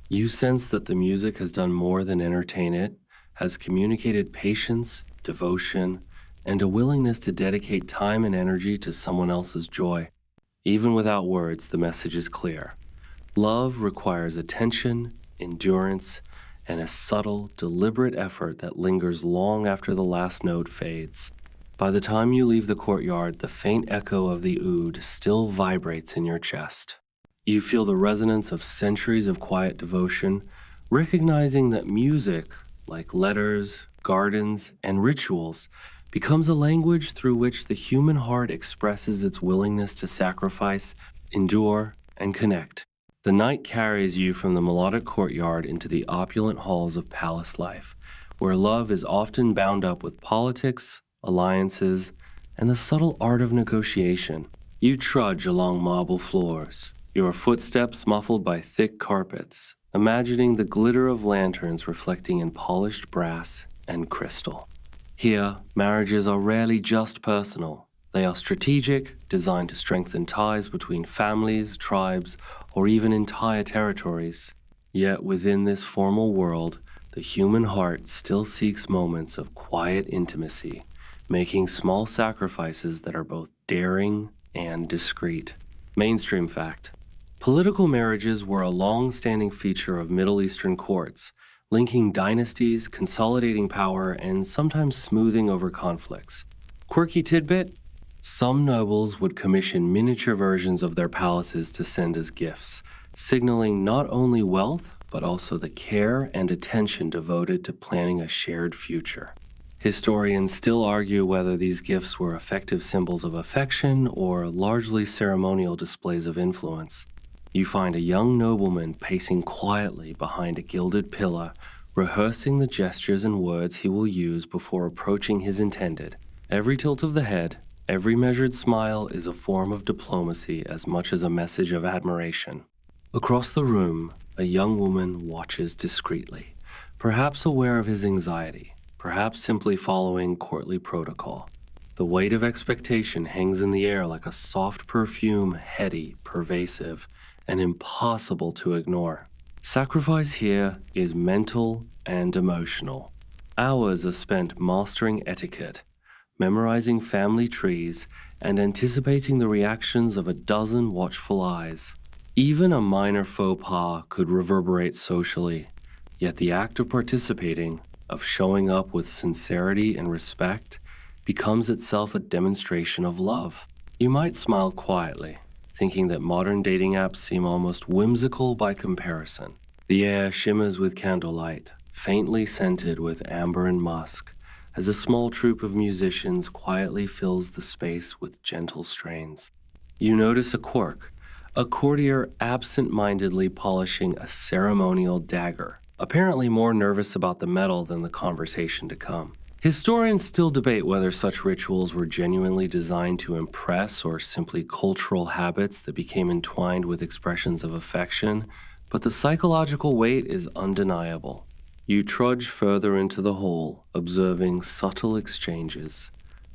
You sense that the music has done more than entertain it, has communicated patience, devotion, and a willingness to dedicate time and energy to someone else's joy. Even without words, the message is clear. Love requires attention, endurance, and a subtle, deliberate effort that lingers long after the last note fades. By the time you leave the courtyard, the faint echo of the oud still vibrates in your chest. You feel the resonance of centuries of quiet devotion, recognizing that music, like letters, gardens, and rituals, becomes a language through which the human heart expresses its willingness to sacrifice, endure, and connect. The night carries you from the melodic courtyard into the opulent halls of palace life, where love is often bound up with politics, alliances, and the subtle art of negotiation. You trudge along marble floors, your footsteps muffled by thick carpets, imagining the glitter of lanterns reflecting in polished brass and crystal. Here, marriages are rarely just personal. They are strategic, designed to strengthen ties between families, tribes, or even entire territories. Yet within this formal world, the human heart still seeks moments of quiet intimacy, making small sacrifices that are both daring and discreet. Mainstream fact. Political marriages were a long-standing feature of Middle Eastern courts, linking dynasties, consolidating power, and sometimes smoothing over conflicts. Quirky tidbit? Some nobles would commission miniature versions of their palaces to send as gifts, signaling not only wealth, but also the care and attention devoted to planning a shared future. Historians still argue whether these gifts were effective symbols of affection or largely ceremonial displays of influence. You find a young nobleman pacing quietly behind a gilded pillar, rehearsing the gestures and words he will use before approaching his intended. Every tilt of the head, every measured smile is a form of diplomacy as much as a message of admiration. Across the room, a young woman watches discreetly, perhaps aware of his anxiety, perhaps simply following courtly protocol. The weight of expectation hangs in the air like a soft perfume, heady, pervasive, and impossible to ignore. Sacrifice here is mental and emotional. Hours are spent mastering etiquette, memorizing family trees, and anticipating the reactions of a dozen watchful eyes. Even a minor faux pas could reverberate socially, yet the act of participating, of showing up with sincerity and respect, becomes itself a demonstration of love. You might smile quietly, thinking that modern dating apps seem almost whimsical by comparison. The air shimmers with candlelight, faintly scented with amber and musk, as a small troupe of musicians quietly fills the space with gentle strains. You notice a quirk, a courtier absent-mindedly polishing a ceremonial dagger, apparently more nervous about the metal than the conversation to come. Historians still debate whether such rituals were genuinely designed to impress or simply cultural habits that became entwined with expressions of affection, but the psychological weight is undeniable. You trudge further into the hall, observing subtle exchanges.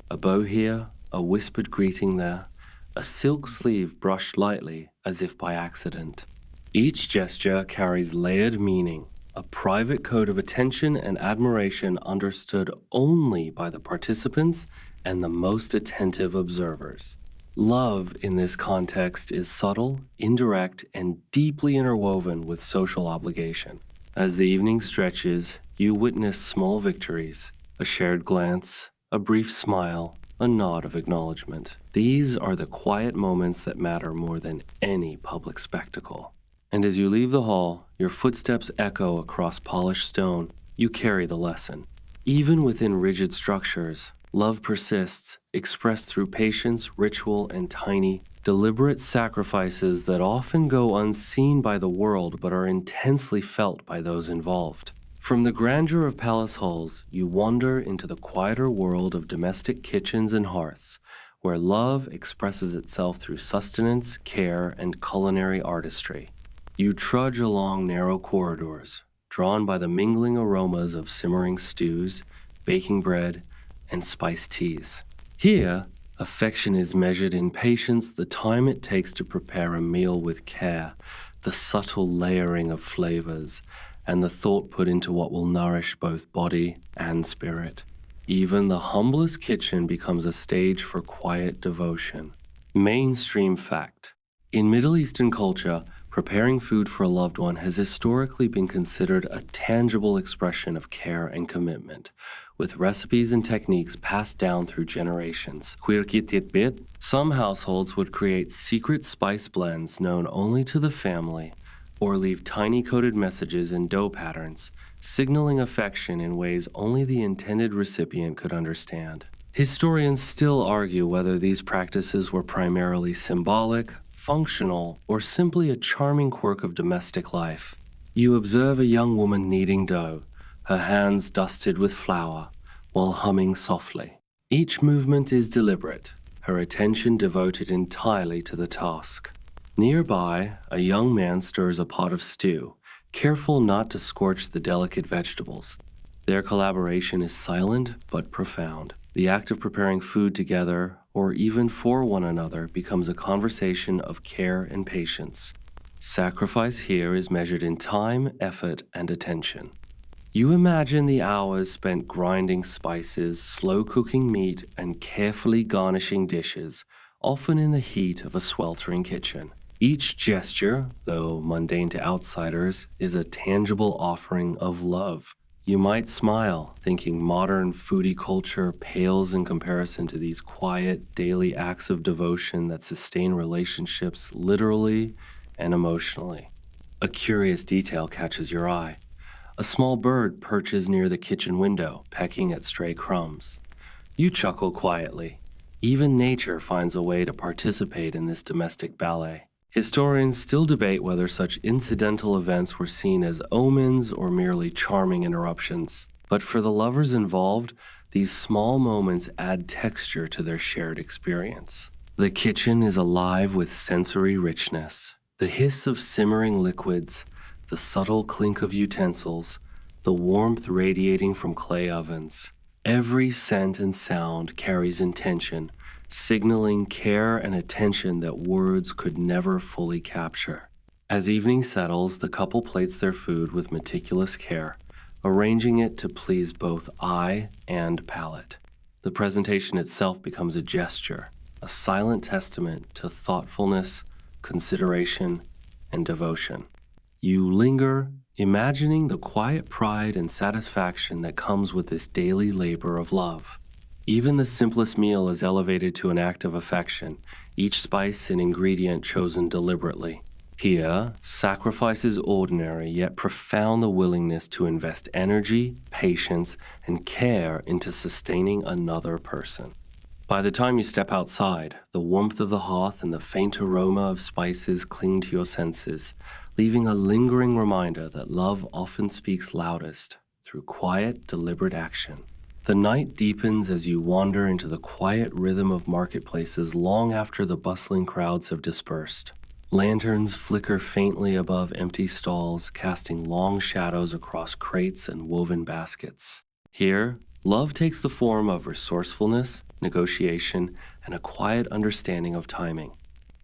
A bow here, a whispered greeting there, a silk sleeve brushed lightly as if by accident. Each gesture carries layered meaning, a private code of attention and admiration understood only by the participants and the most attentive observers. Love in this context is subtle, indirect, and deeply interwoven with social obligation. As the evening stretches, you witness small victories, a shared glance, a brief smile, a nod of acknowledgement. These are the quiet moments that matter more than any public spectacle. And as you leave the hall, your footsteps echo across polished stone. You carry the lesson. Even within rigid structures, love persists, expressed through patience, ritual, and tiny, deliberate sacrifices that often go unseen by the world but are intensely felt by those involved. From the grandeur of palace halls, you wander into the quieter world of domestic kitchens and hearths, where love expresses itself through sustenance, care, and culinary artistry. You trudge along narrow corridors, drawn by the mingling aromas of simmering stews, baking bread, and spiced teas. Here, affection is measured in patience, the time it takes to prepare a meal with care, the subtle layering of flavors, and the thought put into what will nourish both body and spirit. Even the humblest kitchen becomes a stage for quiet devotion. Mainstream fact. In Middle Eastern culture, preparing food for a loved one has historically been considered a tangible expression of care and commitment, with recipes and techniques passed down through generations. Quirky tidbit: some households would create secret spice blends known only to the family, or leave tiny coded messages in dough patterns, signaling affection in ways only the intended recipient could understand. Historians still argue whether these practices were primarily symbolic, functional, or simply a charming quirk of domestic life. You observe a young woman kneading dough, her hands dusted with flour, while humming softly. Each movement is deliberate, her attention devoted entirely to the task. Nearby, a young man stirs a pot of stew, careful not to scorch the delicate vegetables. Their collaboration is silent but profound. The act of preparing food together, or even for one another becomes a conversation of care and patience. Sacrifice here is measured in time, effort, and attention. You imagine the hours spent grinding spices, slow cooking meat, and carefully garnishing dishes, often in the heat of a sweltering kitchen. Each gesture, though mundane to outsiders, is a tangible offering of love. You might smile, thinking modern foodie culture pales in comparison to these quiet, daily acts of devotion that sustain relationships literally and emotionally. A curious detail catches your eye. A small bird perches near the kitchen window, pecking at stray crumbs. You chuckle quietly. Even nature finds a way to participate in this domestic ballet. Historians still debate whether such incidental events were seen as omens or merely charming interruptions. But for the lovers involved, these small moments add texture to their shared experience. The kitchen is alive with sensory richness. The hiss of simmering liquids, the subtle clink of utensils, the warmth radiating from clay ovens. Every scent and sound carries intention, signaling care and attention that words could never fully capture. As evening settles, the couple plates their food with meticulous care, arranging it to please both eye and palate. The presentation itself becomes a gesture, a silent testament to thoughtfulness, consideration, and devotion. You linger, imagining the quiet pride and satisfaction that comes with this daily labor of love. Even the simplest meal is elevated to an act of affection, each spice and ingredient chosen deliberately. Here, sacrifice is ordinary yet profound the willingness to invest energy, patience, and care into sustaining another person. By the time you step outside, the warmth of the hearth and the faint aroma of spices cling to your senses, leaving a lingering reminder that love often speaks loudest through quiet, deliberate action. The night deepens as you wander into the quiet rhythm of marketplaces long after the bustling crowds have dispersed. Lanterns flicker faintly above empty stalls, casting long shadows across crates and woven baskets. Here, love takes the form of resourcefulness, negotiation, and a quiet understanding of timing.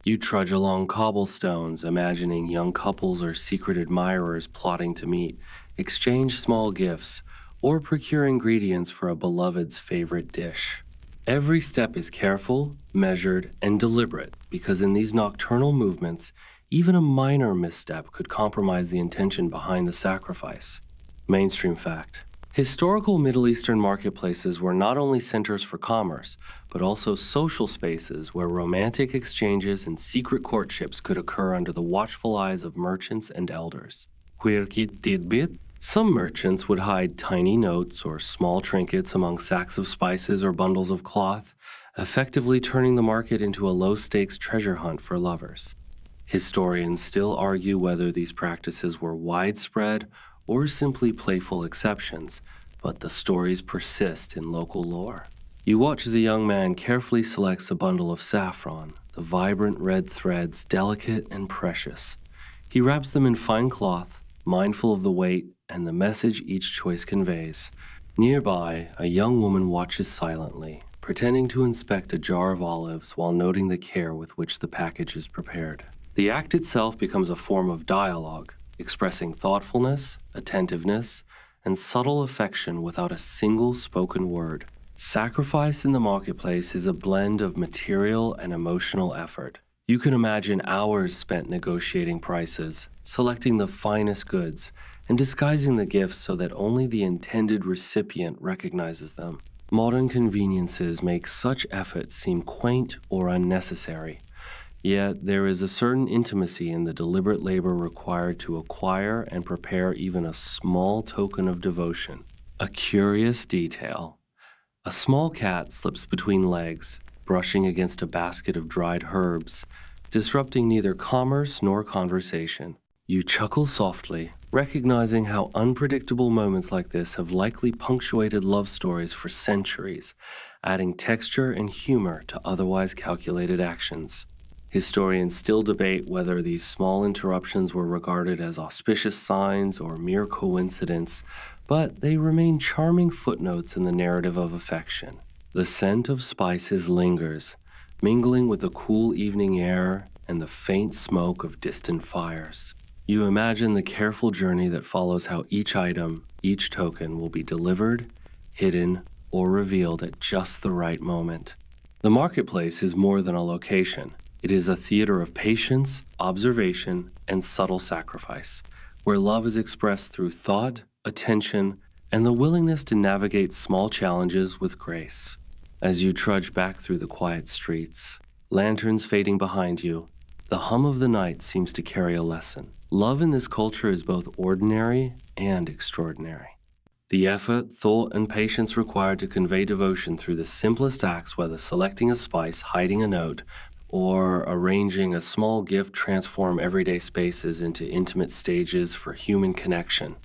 You trudge along cobblestones, imagining young couples or secret admirers plotting to meet, exchange small gifts, or procure ingredients for a beloved's favorite dish. Every step is careful, measured, and deliberate because in these nocturnal movements, even a minor misstep could compromise the intention behind the sacrifice. Mainstream fact. Historical Middle Eastern marketplaces were not only centers for commerce, but also social spaces where romantic exchanges and secret courtships could occur under the watchful eyes of merchants and elders. Quirkit tidbit. Some merchants would hide tiny notes or small trinkets among sacks of spices or bundles of cloth, effectively turning the market into a low-stakes treasure hunt for lovers. Historians still argue whether these practices were widespread or simply playful exceptions, but the stories persist in local lore. You watch as a young man carefully selects a bundle of saffron, the vibrant red threads delicate and precious. He wraps them in fine cloth, mindful of the weight and the message each choice conveys. Nearby, a young woman watches silently, pretending to inspect a jar of olives while noting the care with which the package is prepared. The act itself becomes a form of dialogue, expressing thoughtfulness, attentiveness, and subtle affection without a single spoken word. Sacrifice in the marketplace is a blend of material and emotional effort. You can imagine hours spent negotiating prices, selecting the finest goods, and disguising the gifts so that only the intended recipient recognizes them. Modern conveniences make such effort seem quaint or unnecessary. Yet there is a certain intimacy in the deliberate labor required to acquire and prepare even a small token of devotion. A curious detail. A small cat slips between legs, brushing against a basket of dried herbs, disrupting neither commerce nor conversation. You chuckle softly, recognizing how unpredictable moments like this have likely punctuated love stories for centuries, adding texture and humor to otherwise calculated actions. Historians still debate whether these small interruptions were regarded as auspicious signs or mere coincidence, but they remain charming footnotes in the narrative of affection. The scent of spices lingers, mingling with the cool evening air and the faint smoke of distant fires. You imagine the careful journey that follows how each item, each token will be delivered, hidden, or revealed at just the right moment. The marketplace is more than a location. It is a theater of patience, observation, and subtle sacrifice, where love is expressed through thought, attention, and the willingness to navigate small challenges with grace. As you trudge back through the quiet streets, lanterns fading behind you, the hum of the night seems to carry a lesson. Love in this culture is both ordinary and extraordinary. The effort, thought, and patience required to convey devotion through the simplest acts, whether selecting a spice, hiding a note, or arranging a small gift, transform everyday spaces into intimate stages for human connection.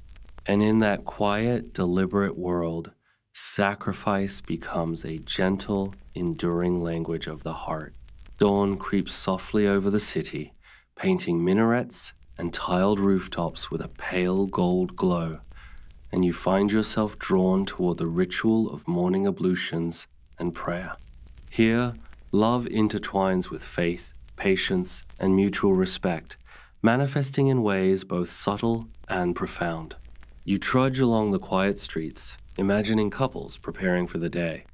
And in that quiet, deliberate world, sacrifice becomes a gentle, enduring language of the heart. Dawn creeps softly over the city, painting minarets and tiled rooftops with a pale gold glow, and you find yourself drawn toward the ritual of morning ablutions and prayer. Here, love intertwines with faith, patience, and mutual respect, manifesting in ways both subtle and profound. You trudge along the quiet streets, imagining couples preparing for the day.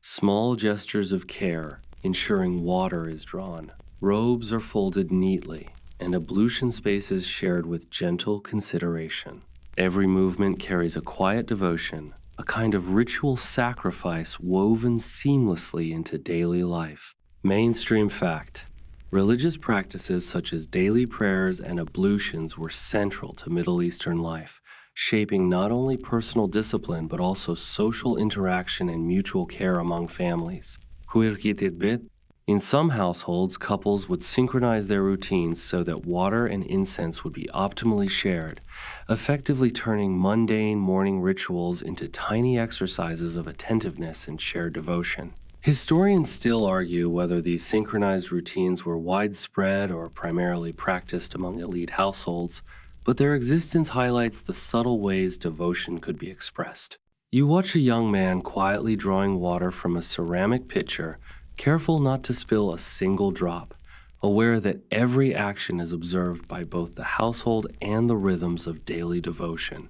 Small gestures of care, ensuring water is drawn. Robes are folded neatly, and ablution spaces shared with gentle consideration. Every movement carries a quiet devotion, a kind of ritual sacrifice woven seamlessly into daily life. Mainstream fact: religious practices such as daily prayers and ablutions were central to Middle Eastern life, shaping not only personal discipline but also social interaction and mutual care among families. In some households, couples would synchronize their routines so that water and incense would be optimally shared, effectively turning mundane morning rituals into tiny exercises of attentiveness and shared devotion. Historians still argue whether these synchronized routines were widespread or primarily practiced among elite households, but their existence highlights the subtle ways devotion could be expressed. You watch a young man quietly drawing water from a ceramic pitcher, careful not to spill a single drop, aware that every action is observed by both the household and the rhythms of daily devotion.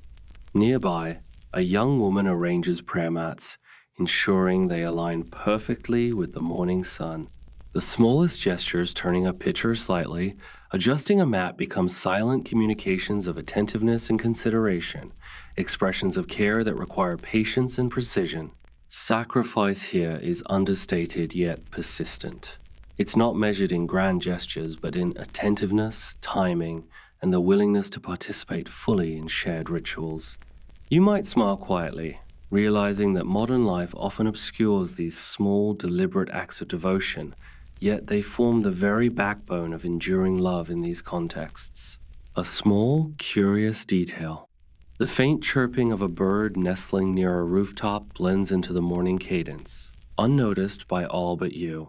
Nearby, a young woman arranges prayer mats, ensuring they align perfectly with the morning sun. The smallest gestures, turning a pitcher slightly, adjusting a mat, become silent communications of attentiveness and consideration, expressions of care that require patience and precision. Sacrifice here is understated yet persistent. It's not measured in grand gestures, but in attentiveness, timing, and the willingness to participate fully in shared rituals. You might smile quietly, realizing that modern life often obscures these small, deliberate acts of devotion, yet they form the very backbone of enduring love in these contexts. A small, curious detail. The faint chirping of a bird nestling near a rooftop blends into the morning cadence, unnoticed by all but you.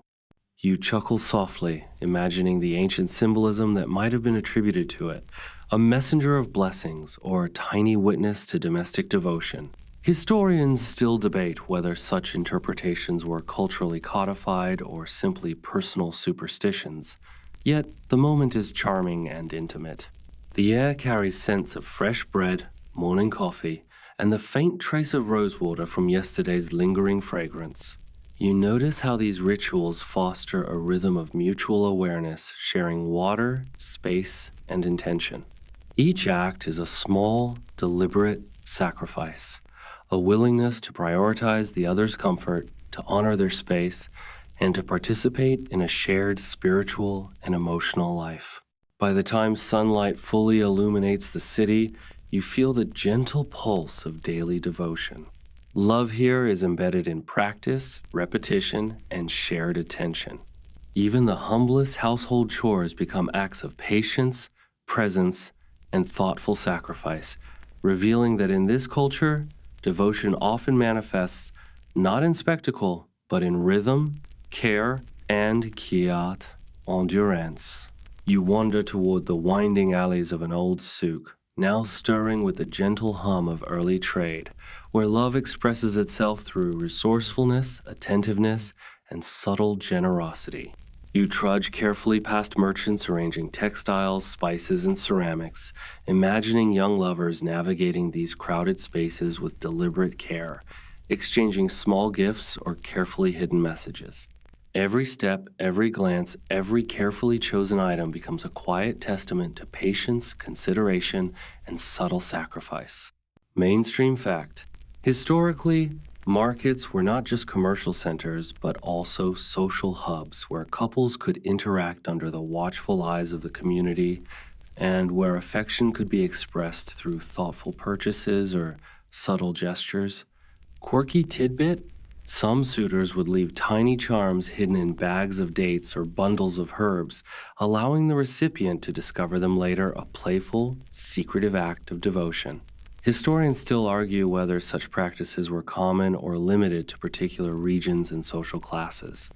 You chuckle softly, imagining the ancient symbolism that might have been attributed to it, a messenger of blessings or a tiny witness to domestic devotion. Historians still debate whether such interpretations were culturally codified or simply personal superstitions, yet the moment is charming and intimate. The air carries scents of fresh bread, morning coffee, and the faint trace of rosewater from yesterday's lingering fragrance. You notice how these rituals foster a rhythm of mutual awareness, sharing water, space, and intention. Each act is a small, deliberate sacrifice, a willingness to prioritize the other's comfort, to honor their space, and to participate in a shared spiritual and emotional life. By the time sunlight fully illuminates the city, you feel the gentle pulse of daily devotion. Love here is embedded in practice, repetition, and shared attention. Even the humblest household chores become acts of patience, presence, and thoughtful sacrifice, revealing that in this culture, devotion often manifests not in spectacle, but in rhythm, care, and kiat, endurance. You wander toward the winding alleys of an old souk, now stirring with the gentle hum of early trade, where love expresses itself through resourcefulness, attentiveness, and subtle generosity. You trudge carefully past merchants arranging textiles, spices, and ceramics, imagining young lovers navigating these crowded spaces with deliberate care, exchanging small gifts or carefully hidden messages. Every step, every glance, every carefully chosen item becomes a quiet testament to patience, consideration, and subtle sacrifice. Mainstream fact: historically, markets were not just commercial centers, but also social hubs where couples could interact under the watchful eyes of the community and where affection could be expressed through thoughtful purchases or subtle gestures. Quirky tidbit: some suitors would leave tiny charms hidden in bags of dates or bundles of herbs, allowing the recipient to discover them later, a playful, secretive act of devotion. Historians still argue whether such practices were common or limited to particular regions and social classes.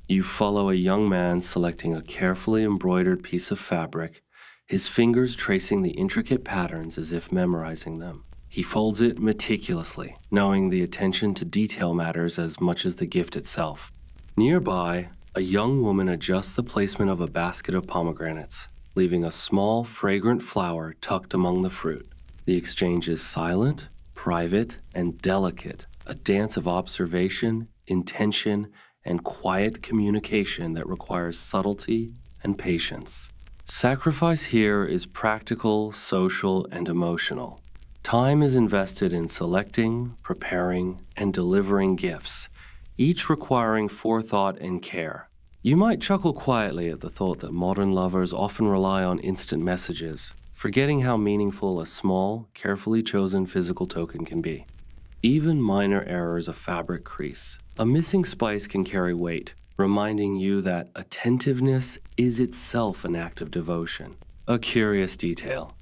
You follow a young man selecting a carefully embroidered piece of fabric, his fingers tracing the intricate patterns as if memorizing them. He folds it meticulously, knowing the attention to detail matters as much as the gift itself. Nearby, a young woman adjusts the placement of a basket of pomegranates, leaving a small, fragrant flower tucked among the fruit. The exchange is silent, private, and delicate, a dance of observation, intention, and quiet communication that requires subtlety and patience. Sacrifice here is practical, social, and emotional. Time is invested in selecting, preparing, and delivering gifts, each requiring forethought and care. You might chuckle quietly at the thought that modern lovers often rely on instant messages, forgetting how meaningful a small, carefully chosen physical token can be. Even minor errors of fabric crease. A missing spice can carry weight, reminding you that attentiveness is itself an act of devotion. A curious detail: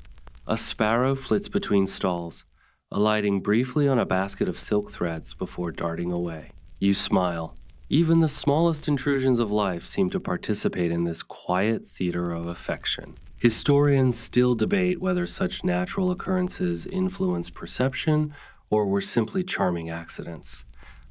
a sparrow flits between stalls, alighting briefly on a basket of silk threads before darting away. You smile. Even the smallest intrusions of life seem to participate in this quiet theater of affection. Historians still debate whether such natural occurrences influence perception or were simply charming accidents,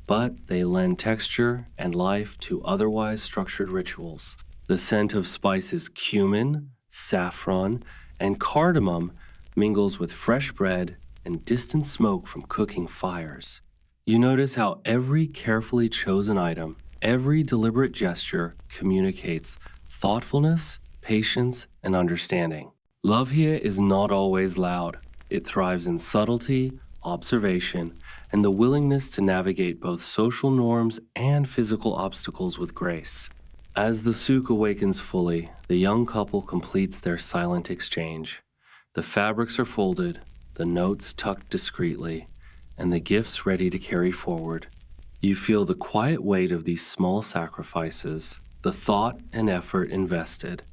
but they lend texture and life to otherwise structured rituals. The scent of spices cumin, saffron, and cardamom mingles with fresh bread and distant smoke from cooking fires. You notice how every carefully chosen item, every deliberate gesture communicates thoughtfulness, patience, and understanding. Love here is not always loud. It thrives in subtlety, observation, and the willingness to navigate both social norms and physical obstacles with grace. As the souk awakens fully, the young couple completes their silent exchange. The fabrics are folded, the notes tucked discreetly, and the gifts ready to carry forward. You feel the quiet weight of these small sacrifices, the thought and effort invested,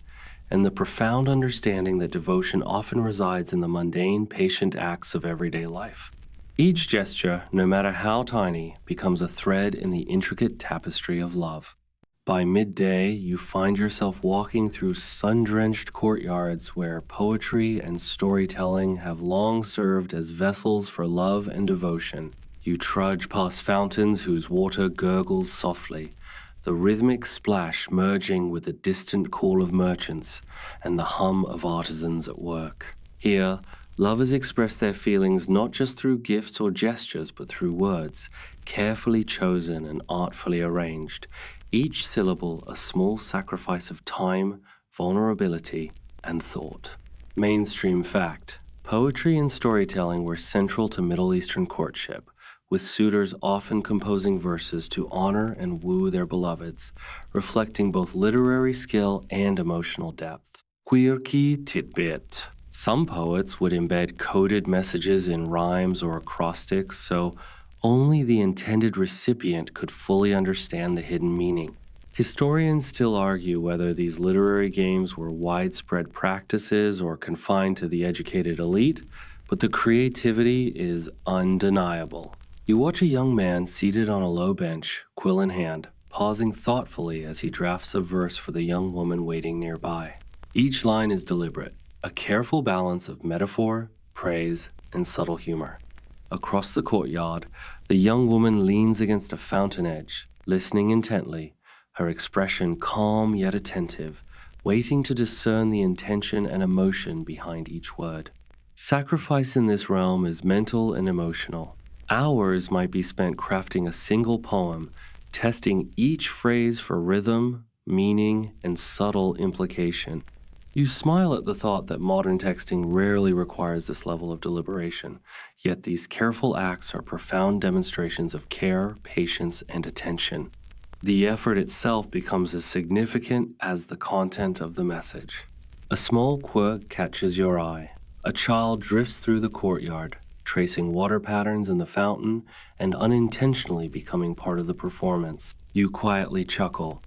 and the profound understanding that devotion often resides in the mundane, patient acts of everyday life. Each gesture, no matter how tiny, becomes a thread in the intricate tapestry of love. By midday, you find yourself walking through sun-drenched courtyards where poetry and storytelling have long served as vessels for love and devotion. You trudge past fountains whose water gurgles softly, the rhythmic splash merging with the distant call of merchants and the hum of artisans at work. Here, lovers express their feelings not just through gifts or gestures, but through words, carefully chosen and artfully arranged, each syllable a small sacrifice of time, vulnerability, and thought. Mainstream fact: poetry and storytelling were central to Middle Eastern courtship, with suitors often composing verses to honor and woo their beloveds, reflecting both literary skill and emotional depth. Quirky tidbit: some poets would embed coded messages in rhymes or acrostics, so only the intended recipient could fully understand the hidden meaning. Historians still argue whether these literary games were widespread practices or confined to the educated elite, but the creativity is undeniable. You watch a young man seated on a low bench, quill in hand, pausing thoughtfully as he drafts a verse for the young woman waiting nearby. Each line is deliberate, a careful balance of metaphor, praise, and subtle humor. Across the courtyard, the young woman leans against a fountain edge, listening intently, her expression calm yet attentive, waiting to discern the intention and emotion behind each word. Sacrifice in this realm is mental and emotional. Hours might be spent crafting a single poem, testing each phrase for rhythm, meaning, and subtle implication. You smile at the thought that modern texting rarely requires this level of deliberation, yet these careful acts are profound demonstrations of care, patience, and attention. The effort itself becomes as significant as the content of the message. A small quirk catches your eye. A child drifts through the courtyard, tracing water patterns in the fountain and unintentionally becoming part of the performance. You quietly chuckle.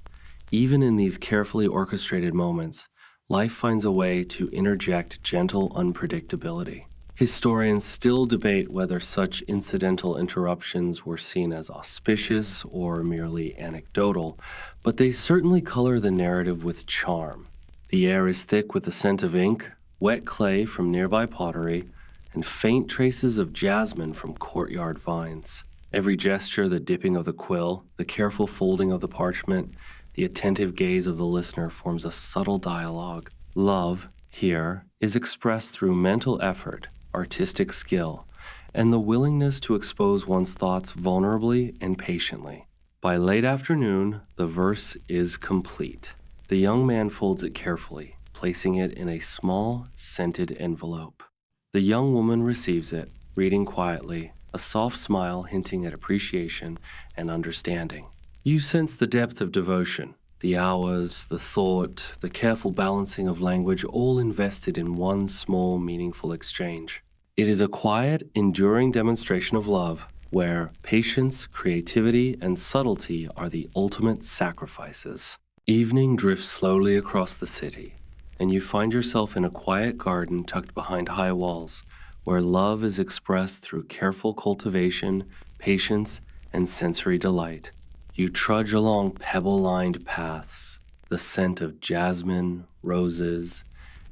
Even in these carefully orchestrated moments, life finds a way to interject gentle unpredictability. Historians still debate whether such incidental interruptions were seen as auspicious or merely anecdotal, but they certainly color the narrative with charm. The air is thick with the scent of ink, wet clay from nearby pottery, and faint traces of jasmine from courtyard vines. Every gesture, the dipping of the quill, the careful folding of the parchment, the attentive gaze of the listener forms a subtle dialogue. Love, here, is expressed through mental effort, artistic skill, and the willingness to expose one's thoughts vulnerably and patiently. By late afternoon, the verse is complete. The young man folds it carefully, placing it in a small, scented envelope. The young woman receives it, reading quietly, a soft smile hinting at appreciation and understanding. You sense the depth of devotion, the hours, the thought, the careful balancing of language, all invested in one small, meaningful exchange. It is a quiet, enduring demonstration of love, where patience, creativity, and subtlety are the ultimate sacrifices. Evening drifts slowly across the city, and you find yourself in a quiet garden tucked behind high walls, where love is expressed through careful cultivation, patience, and sensory delight. You trudge along pebble-lined paths, the scent of jasmine, roses,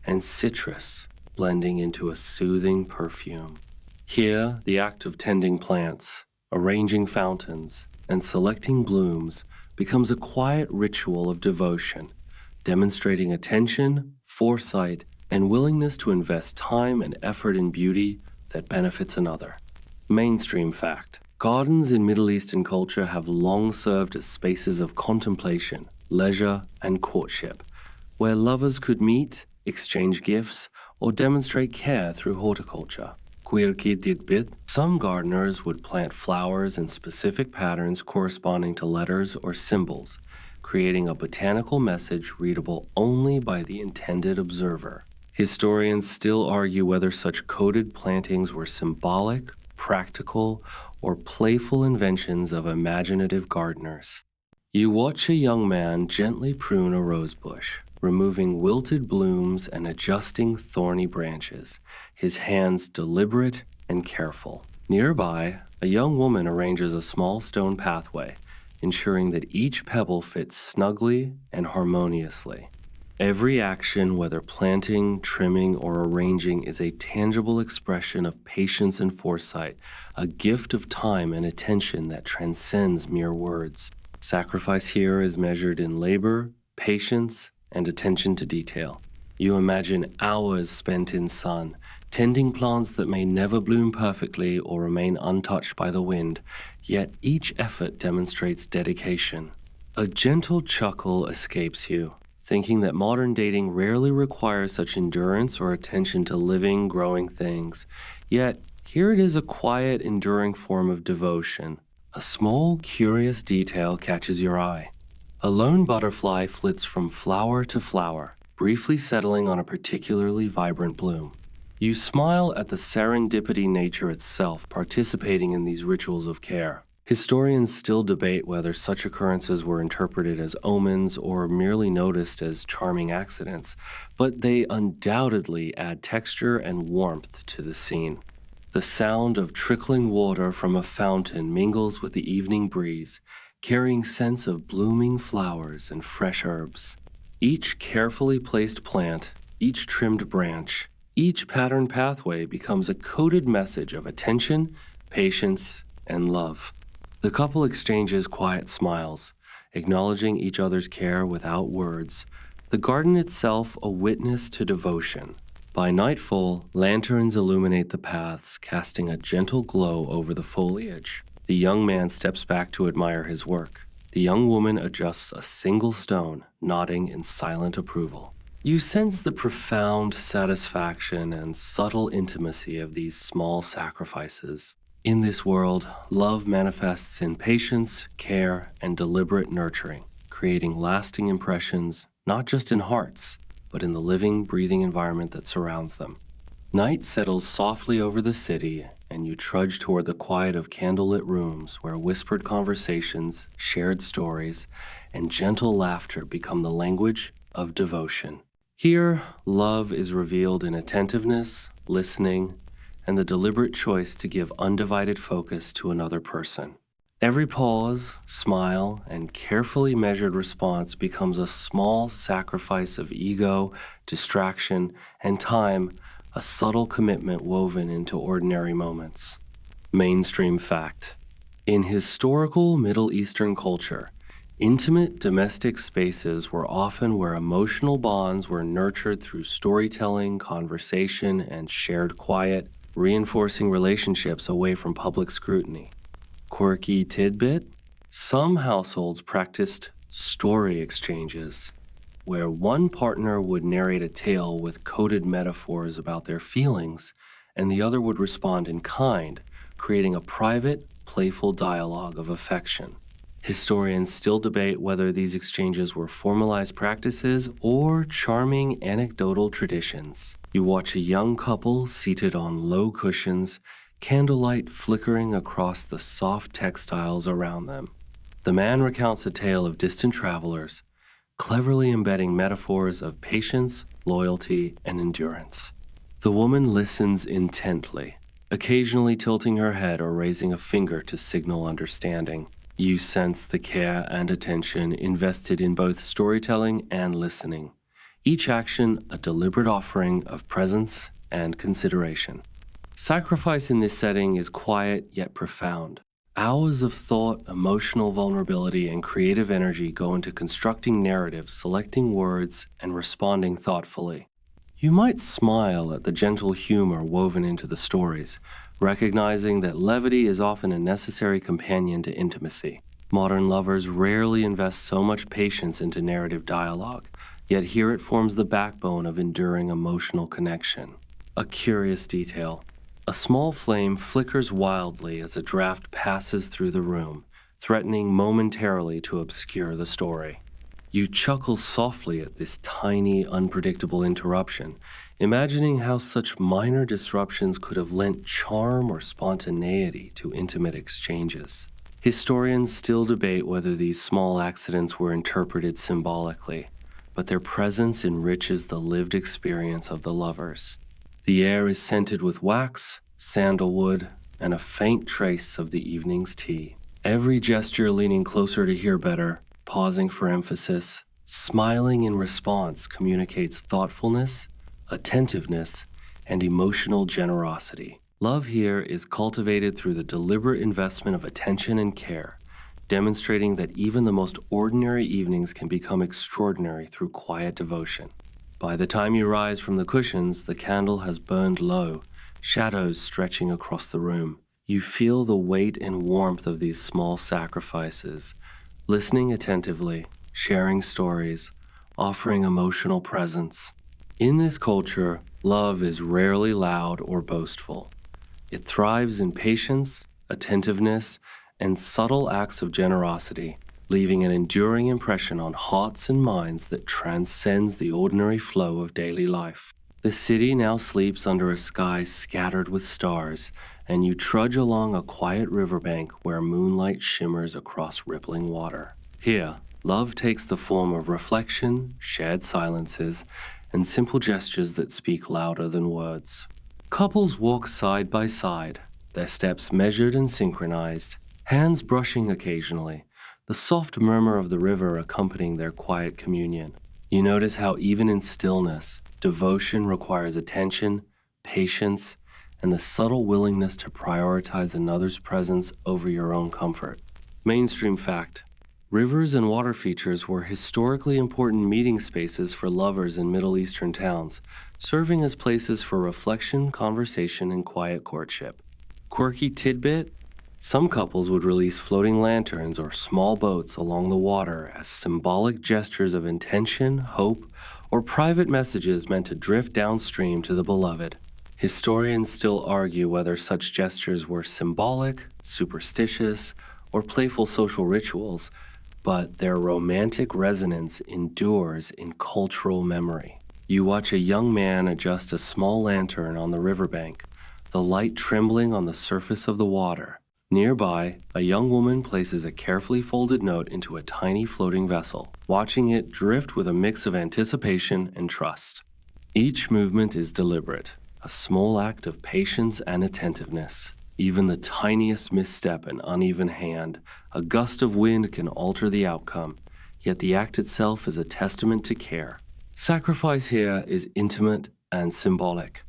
and citrus blending into a soothing perfume. Here, the act of tending plants, arranging fountains, and selecting blooms becomes a quiet ritual of devotion, demonstrating attention, foresight, and willingness to invest time and effort in beauty that benefits another. Mainstream fact. Gardens in Middle Eastern culture have long served as spaces of contemplation, leisure, and courtship, where lovers could meet, exchange gifts, or demonstrate care through horticulture. Some gardeners would plant flowers in specific patterns corresponding to letters or symbols, creating a botanical message readable only by the intended observer. Historians still argue whether such coded plantings were symbolic, practical, or playful inventions of imaginative gardeners. You watch a young man gently prune a rose bush, removing wilted blooms and adjusting thorny branches, his hands deliberate and careful. Nearby, a young woman arranges a small stone pathway, ensuring that each pebble fits snugly and harmoniously. Every action, whether planting, trimming, or arranging, is a tangible expression of patience and foresight, a gift of time and attention that transcends mere words. Sacrifice here is measured in labor, patience, and attention to detail. You imagine hours spent in sun, tending plants that may never bloom perfectly or remain untouched by the wind, yet each effort demonstrates dedication. A gentle chuckle escapes you, thinking that modern dating rarely requires such endurance or attention to living, growing things. Yet, here it is, a quiet, enduring form of devotion. A small, curious detail catches your eye. A lone butterfly flits from flower to flower, briefly settling on a particularly vibrant bloom. You smile at the serendipity nature itself participating in these rituals of care. Historians still debate whether such occurrences were interpreted as omens or merely noticed as charming accidents, but they undoubtedly add texture and warmth to the scene. The sound of trickling water from a fountain mingles with the evening breeze, carrying scents of blooming flowers and fresh herbs. Each carefully placed plant, each trimmed branch, each patterned pathway becomes a coded message of attention, patience, and love. The couple exchanges quiet smiles, acknowledging each other's care without words, the garden itself a witness to devotion. By nightfall, lanterns illuminate the paths, casting a gentle glow over the foliage. The young man steps back to admire his work. The young woman adjusts a single stone, nodding in silent approval. You sense the profound satisfaction and subtle intimacy of these small sacrifices. In this world, love manifests in patience, care, and deliberate nurturing, creating lasting impressions not just in hearts, but in the living, breathing environment that surrounds them. Night settles softly over the city, and you trudge toward the quiet of candlelit rooms where whispered conversations, shared stories, and gentle laughter become the language of devotion. Here, love is revealed in attentiveness, listening, and the deliberate choice to give undivided focus to another person. Every pause, smile, and carefully measured response becomes a small sacrifice of ego, distraction, and time, a subtle commitment woven into ordinary moments. Mainstream fact. In historical Middle Eastern culture, intimate domestic spaces were often where emotional bonds were nurtured through storytelling, conversation, and shared quiet, reinforcing relationships away from public scrutiny. Quirky tidbit? Some households practiced story exchanges, where one partner would narrate a tale with coded metaphors about their feelings, and the other would respond in kind, creating a private, playful dialogue of affection. Historians still debate whether these exchanges were formalized practices or charming anecdotal traditions. You watch a young couple seated on low cushions, candlelight flickering across the soft textiles around them. The man recounts a tale of distant travelers, cleverly embedding metaphors of patience, loyalty, and endurance. The woman listens intently, occasionally tilting her head or raising a finger to signal understanding. You sense the care and attention invested in both storytelling and listening, each action a deliberate offering of presence and consideration. Sacrifice in this setting is quiet yet profound. Hours of thought, emotional vulnerability, and creative energy go into constructing narratives, selecting words, and responding thoughtfully. You might smile at the gentle humor woven into the stories, recognizing that levity is often a necessary companion to intimacy. Modern lovers rarely invest so much patience into narrative dialogue, yet here it forms the backbone of enduring emotional connection. A curious detail. A small flame flickers wildly as a draft passes through the room, threatening momentarily to obscure the story. You chuckle softly at this tiny, unpredictable interruption, imagining how such minor disruptions could have lent charm or spontaneity to intimate exchanges. Historians still debate whether these small accidents were interpreted symbolically, but their presence enriches the lived experience of the lovers. The air is scented with wax, sandalwood, and a faint trace of the evening's tea. Every gesture leaning closer to hear better, pausing for emphasis, smiling in response communicates thoughtfulness, attentiveness, and emotional generosity. Love here is cultivated through the deliberate investment of attention and care, demonstrating that even the most ordinary evenings can become extraordinary through quiet devotion. By the time you rise from the cushions, the candle has burned low, shadows stretching across the room. You feel the weight and warmth of these small sacrifices, listening attentively, sharing stories, offering emotional presence. In this culture, love is rarely loud or boastful. It thrives in patience, attentiveness, and subtle acts of generosity, leaving an enduring impression on hearts and minds that transcends the ordinary flow of daily life. The city now sleeps under a sky scattered with stars, and you trudge along a quiet riverbank where moonlight shimmers across rippling water. Here, love takes the form of reflection, shared silences, and simple gestures that speak louder than words. Couples walk side by side, their steps measured and synchronized, hands brushing occasionally, the soft murmur of the river accompanying their quiet communion. You notice how even in stillness, devotion requires attention, patience, and the subtle willingness to prioritize another's presence over your own comfort. Mainstream fact. Rivers and water features were historically important meeting spaces for lovers in Middle Eastern towns, serving as places for reflection, conversation, and quiet courtship. Quirky tidbit? Some couples would release floating lanterns or small boats along the water as symbolic gestures of intention, hope, or private messages meant to drift downstream to the beloved. Historians still argue whether such gestures were symbolic, superstitious, or playful social rituals, but their romantic resonance endures in cultural memory. You watch a young man adjust a small lantern on the riverbank, the light trembling on the surface of the water. Nearby, a young woman places a carefully folded note into a tiny floating vessel, watching it drift with a mix of anticipation and trust. Each movement is deliberate, a small act of patience and attentiveness. Even the tiniest misstep and uneven hand, a gust of wind can alter the outcome, yet the act itself is a testament to care. Sacrifice here is intimate and symbolic.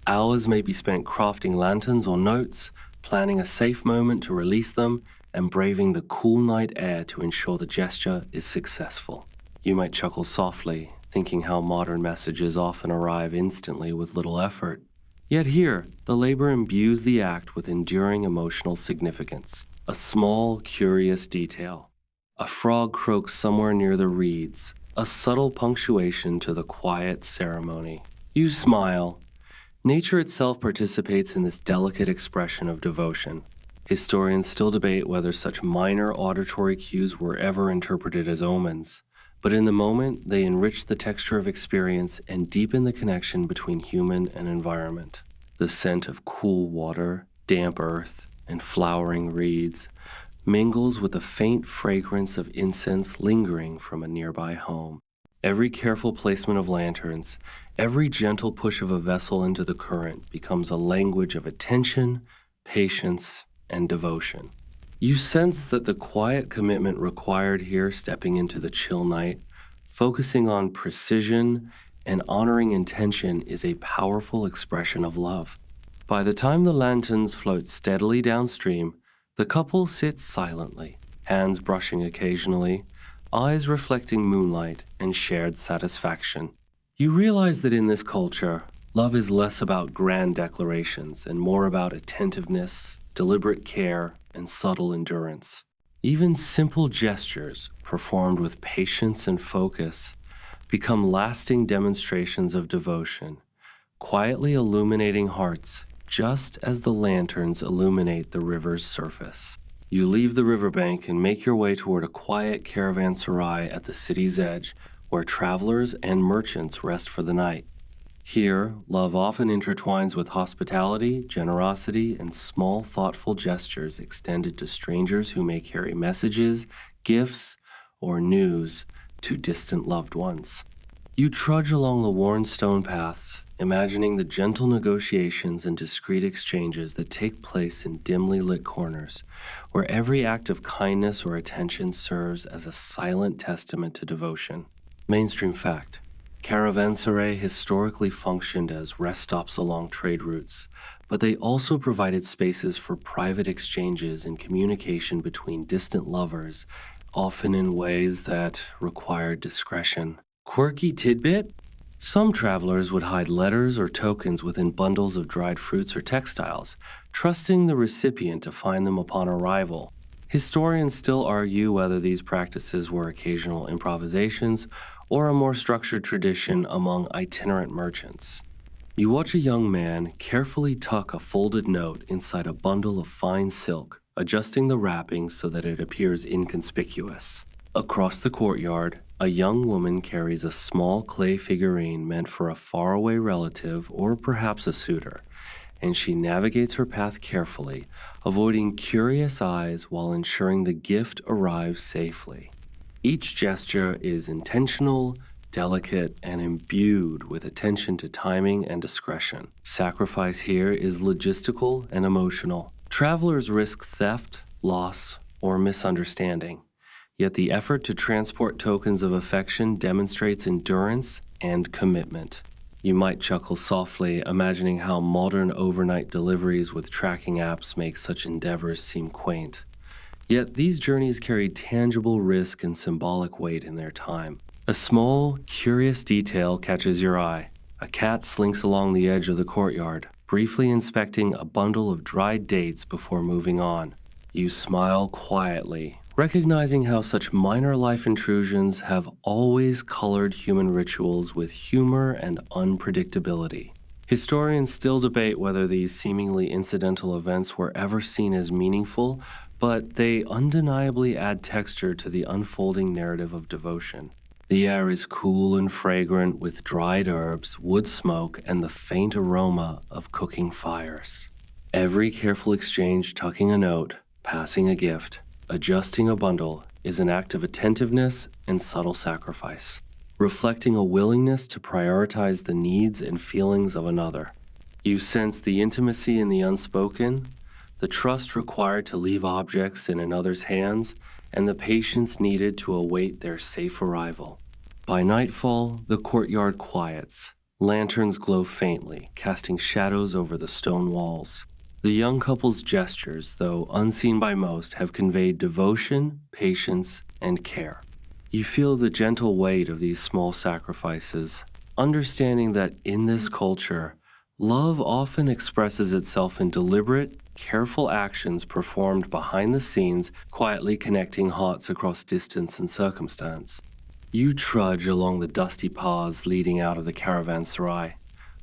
Hours may be spent crafting lanterns or notes, planning a safe moment to release them, and braving the cool night air to ensure the gesture is successful. You might chuckle softly, thinking how modern messages often arrive instantly with little effort. Yet here, the labor imbues the act with enduring emotional significance. A small, curious detail. A frog croaks somewhere near the reeds, a subtle punctuation to the quiet ceremony. You smile. Nature itself participates in this delicate expression of devotion. Historians still debate whether such minor auditory cues were ever interpreted as omens, but in the moment, they enrich the texture of experience and deepen the connection between human and environment. The scent of cool water, damp earth, and flowering reeds mingles with the faint fragrance of incense lingering from a nearby home. Every careful placement of lanterns, every gentle push of a vessel into the current becomes a language of attention, patience, and devotion. You sense that the quiet commitment required here, stepping into the chill night, focusing on precision and honoring intention, is a powerful expression of love. By the time the lanterns float steadily downstream, the couple sits silently, hands brushing occasionally, eyes reflecting moonlight and shared satisfaction. You realize that in this culture, love is less about grand declarations and more about attentiveness, deliberate care, and subtle endurance. Even simple gestures, performed with patience and focus, become lasting demonstrations of devotion, quietly illuminating hearts just as the lanterns illuminate the river's surface. You leave the riverbank and make your way toward a quiet caravanserai at the city's edge, where travelers and merchants rest for the night. Here, love often intertwines with hospitality, generosity, and small, thoughtful gestures extended to strangers who may carry messages, gifts, or news to distant loved ones. You trudge along the worn stone paths, imagining the gentle negotiations and discreet exchanges that take place in dimly lit corners, where every act of kindness or attention serves as a silent testament to devotion. Mainstream fact. Caravanserai historically functioned as rest stops along trade routes, but they also provided spaces for private exchanges and communication between distant lovers, often in ways that required discretion. Quirky tidbit? Some travelers would hide letters or tokens within bundles of dried fruits or textiles, trusting the recipient to find them upon arrival. Historians still argue whether these practices were occasional improvisations or a more structured tradition among itinerant merchants. You watch a young man carefully tuck a folded note inside a bundle of fine silk, adjusting the wrapping so that it appears inconspicuous. Across the courtyard, a young woman carries a small clay figurine meant for a faraway relative or perhaps a suitor, and she navigates her path carefully, avoiding curious eyes while ensuring the gift arrives safely. Each gesture is intentional, delicate, and imbued with attention to timing and discretion. Sacrifice here is logistical and emotional. Travelers risk theft, loss, or misunderstanding, yet the effort to transport tokens of affection demonstrates endurance and commitment. You might chuckle softly, imagining how modern overnight deliveries with tracking apps make such endeavors seem quaint. Yet these journeys carry tangible risk and symbolic weight in their time. A small, curious detail catches your eye. A cat slinks along the edge of the courtyard, briefly inspecting a bundle of dried dates before moving on. You smile quietly, recognizing how such minor life intrusions have always colored human rituals with humor and unpredictability. Historians still debate whether these seemingly incidental events were ever seen as meaningful, but they undeniably add texture to the unfolding narrative of devotion. The air is cool and fragrant with dried herbs, wood smoke, and the faint aroma of cooking fires. Every careful exchange, tucking a note, passing a gift, adjusting a bundle, is an act of attentiveness and subtle sacrifice, reflecting a willingness to prioritize the needs and feelings of another. You sense the intimacy in the unspoken, the trust required to leave objects in another's hands, and the patience needed to await their safe arrival. By nightfall, the courtyard quiets. Lanterns glow faintly, casting shadows over the stone walls. The young couple's gestures, though unseen by most, have conveyed devotion, patience, and care. You feel the gentle weight of these small sacrifices, understanding that in this culture, love often expresses itself in deliberate, careful actions performed behind the scenes, quietly connecting hearts across distance and circumstance. You trudge along the dusty paths leading out of the caravanserai,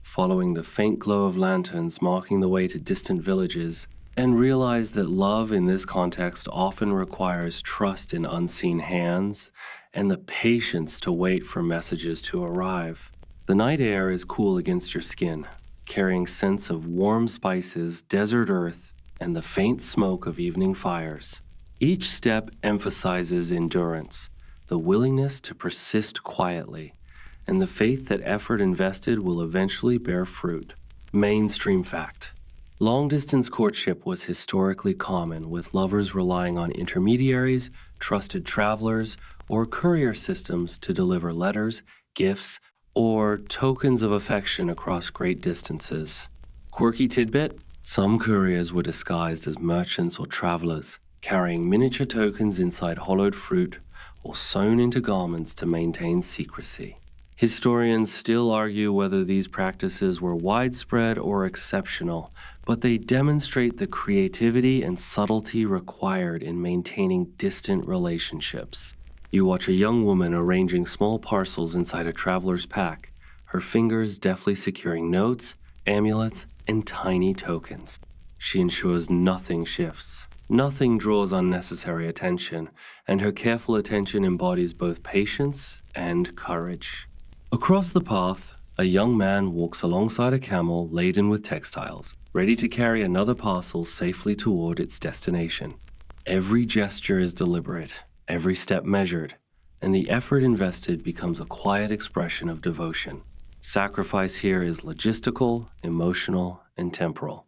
following the faint glow of lanterns marking the way to distant villages, and realize that love in this context often requires trust in unseen hands and the patience to wait for messages to arrive. The night air is cool against your skin, carrying scents of warm spices, desert earth, and the faint smoke of evening fires. Each step emphasizes endurance, the willingness to persist quietly, and the faith that effort invested will eventually bear fruit. Mainstream fact. Long-distance courtship was historically common, with lovers relying on intermediaries, trusted travelers, or courier systems to deliver letters, gifts, or tokens of affection across great distances. Quirky tidbit: some couriers were disguised as merchants or travelers, carrying miniature tokens inside hollowed fruit or sewn into garments to maintain secrecy. Historians still argue whether these practices were widespread or exceptional, but they demonstrate the creativity and subtlety required in maintaining distant relationships. You watch a young woman arranging small parcels inside a traveler's pack, her fingers deftly securing notes, amulets, and tiny tokens. She ensures nothing shifts. Nothing draws unnecessary attention, and her careful attention embodies both patience and courage. Across the path, a young man walks alongside a camel laden with textiles, ready to carry another parcel safely toward its destination. Every gesture is deliberate, every step measured, and the effort invested becomes a quiet expression of devotion. Sacrifice here is logistical, emotional, and temporal.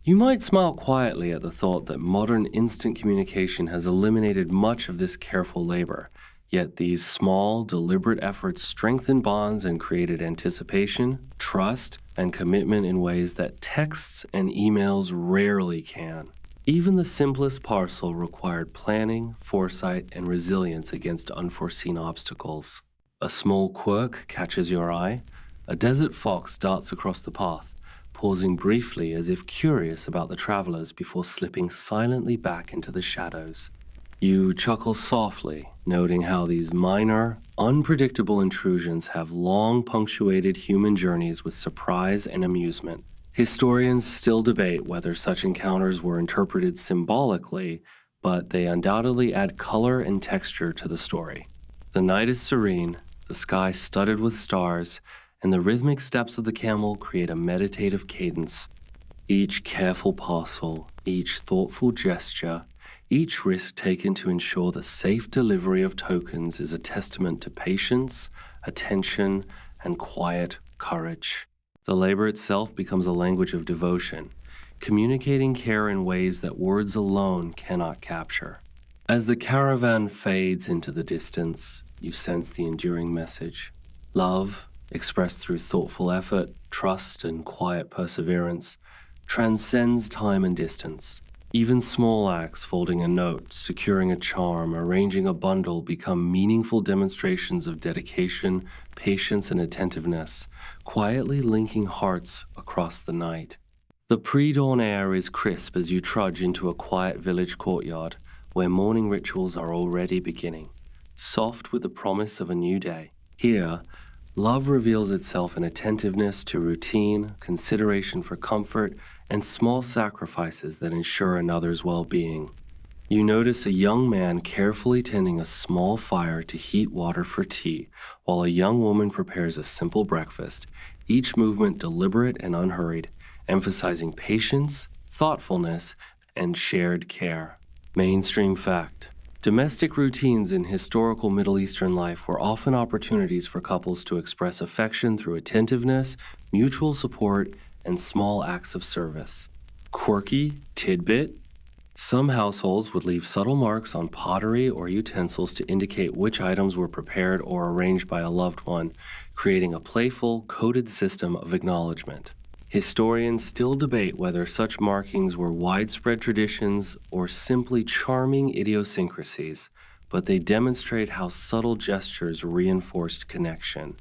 You might smile quietly at the thought that modern instant communication has eliminated much of this careful labor, yet these small, deliberate efforts strengthened bonds and created anticipation, trust, and commitment in ways that texts and emails rarely can. Even the simplest parcel required planning, foresight, and resilience against unforeseen obstacles. A small quirk catches your eye. A desert fox darts across the path, pausing briefly as if curious about the travelers before slipping silently back into the shadows. You chuckle softly, noting how these minor, unpredictable intrusions have long punctuated human journeys with surprise and amusement. Historians still debate whether such encounters were interpreted symbolically, but they undoubtedly add color and texture to the story. The night is serene, the sky studded with stars, and the rhythmic steps of the camel create a meditative cadence. Each careful parcel, each thoughtful gesture, each risk taken to ensure the safe delivery of tokens is a testament to patience, attention, and quiet courage. The labor itself becomes a language of devotion, communicating care in ways that words alone cannot capture. As the caravan fades into the distance, you sense the enduring message. Love, expressed through thoughtful effort, trust, and quiet perseverance, transcends time and distance. Even small acts, folding a note, securing a charm, arranging a bundle, become meaningful demonstrations of dedication, patience, and attentiveness, quietly linking hearts across the night. The pre-dawn air is crisp as you trudge into a quiet village courtyard where morning rituals are already beginning, soft with the promise of a new day. Here, love reveals itself in attentiveness to routine, consideration for comfort, and small sacrifices that ensure another's well-being. You notice a young man carefully tending a small fire to heat water for tea, while a young woman prepares a simple breakfast, each movement deliberate and unhurried, emphasizing patience, thoughtfulness, and shared care. Mainstream fact. Domestic routines in historical Middle Eastern life were often opportunities for couples to express affection through attentiveness, mutual support, and small acts of service. Quirky tidbit. Some households would leave subtle marks on pottery or utensils to indicate which items were prepared or arranged by a loved one, creating a playful, coded system of acknowledgement. Historians still debate whether such markings were widespread traditions or simply charming idiosyncrasies, but they demonstrate how subtle gestures reinforced connection.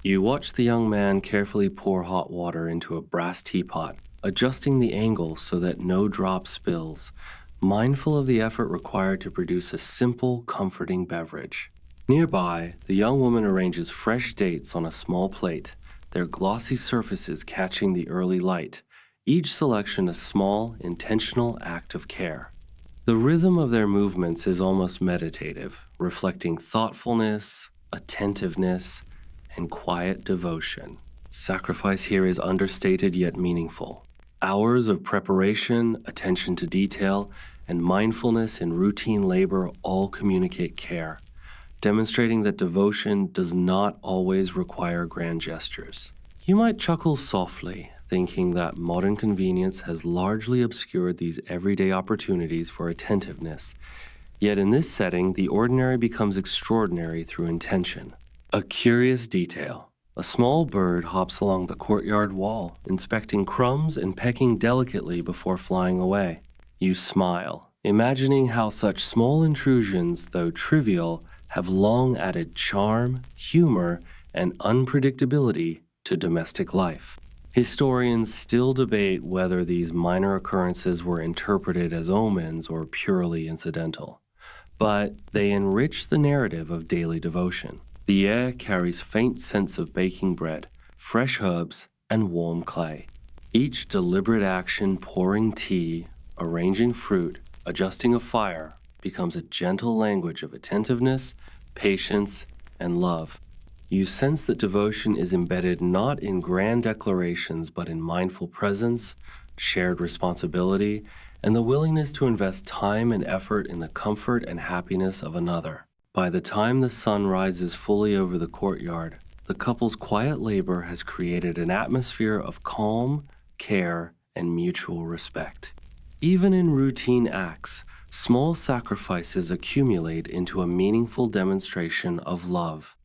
You watch the young man carefully pour hot water into a brass teapot, adjusting the angle so that no drop spills, mindful of the effort required to produce a simple, comforting beverage. Nearby, the young woman arranges fresh dates on a small plate, their glossy surfaces catching the early light, each selection a small, intentional act of care. The rhythm of their movements is almost meditative, reflecting thoughtfulness, attentiveness, and quiet devotion. Sacrifice here is understated yet meaningful. Hours of preparation, attention to detail, and mindfulness in routine labor all communicate care, demonstrating that devotion does not always require grand gestures. You might chuckle softly, thinking that modern convenience has largely obscured these everyday opportunities for attentiveness. Yet in this setting, the ordinary becomes extraordinary through intention. A curious detail. A small bird hops along the courtyard wall, inspecting crumbs and pecking delicately before flying away. You smile, imagining how such small intrusions, though trivial, have long added charm, humor, and unpredictability to domestic life. Historians still debate whether these minor occurrences were interpreted as omens or purely incidental, but they enrich the narrative of daily devotion. The air carries faint scents of baking bread, fresh herbs, and warm clay. Each deliberate action, pouring tea, arranging fruit, adjusting a fire, becomes a gentle language of attentiveness, patience, and love. You sense that devotion is embedded not in grand declarations but in mindful presence, shared responsibility, and the willingness to invest time and effort in the comfort and happiness of another. By the time the sun rises fully over the courtyard, the couple's quiet labor has created an atmosphere of calm, care, and mutual respect. Even in routine acts, small sacrifices accumulate into a meaningful demonstration of love.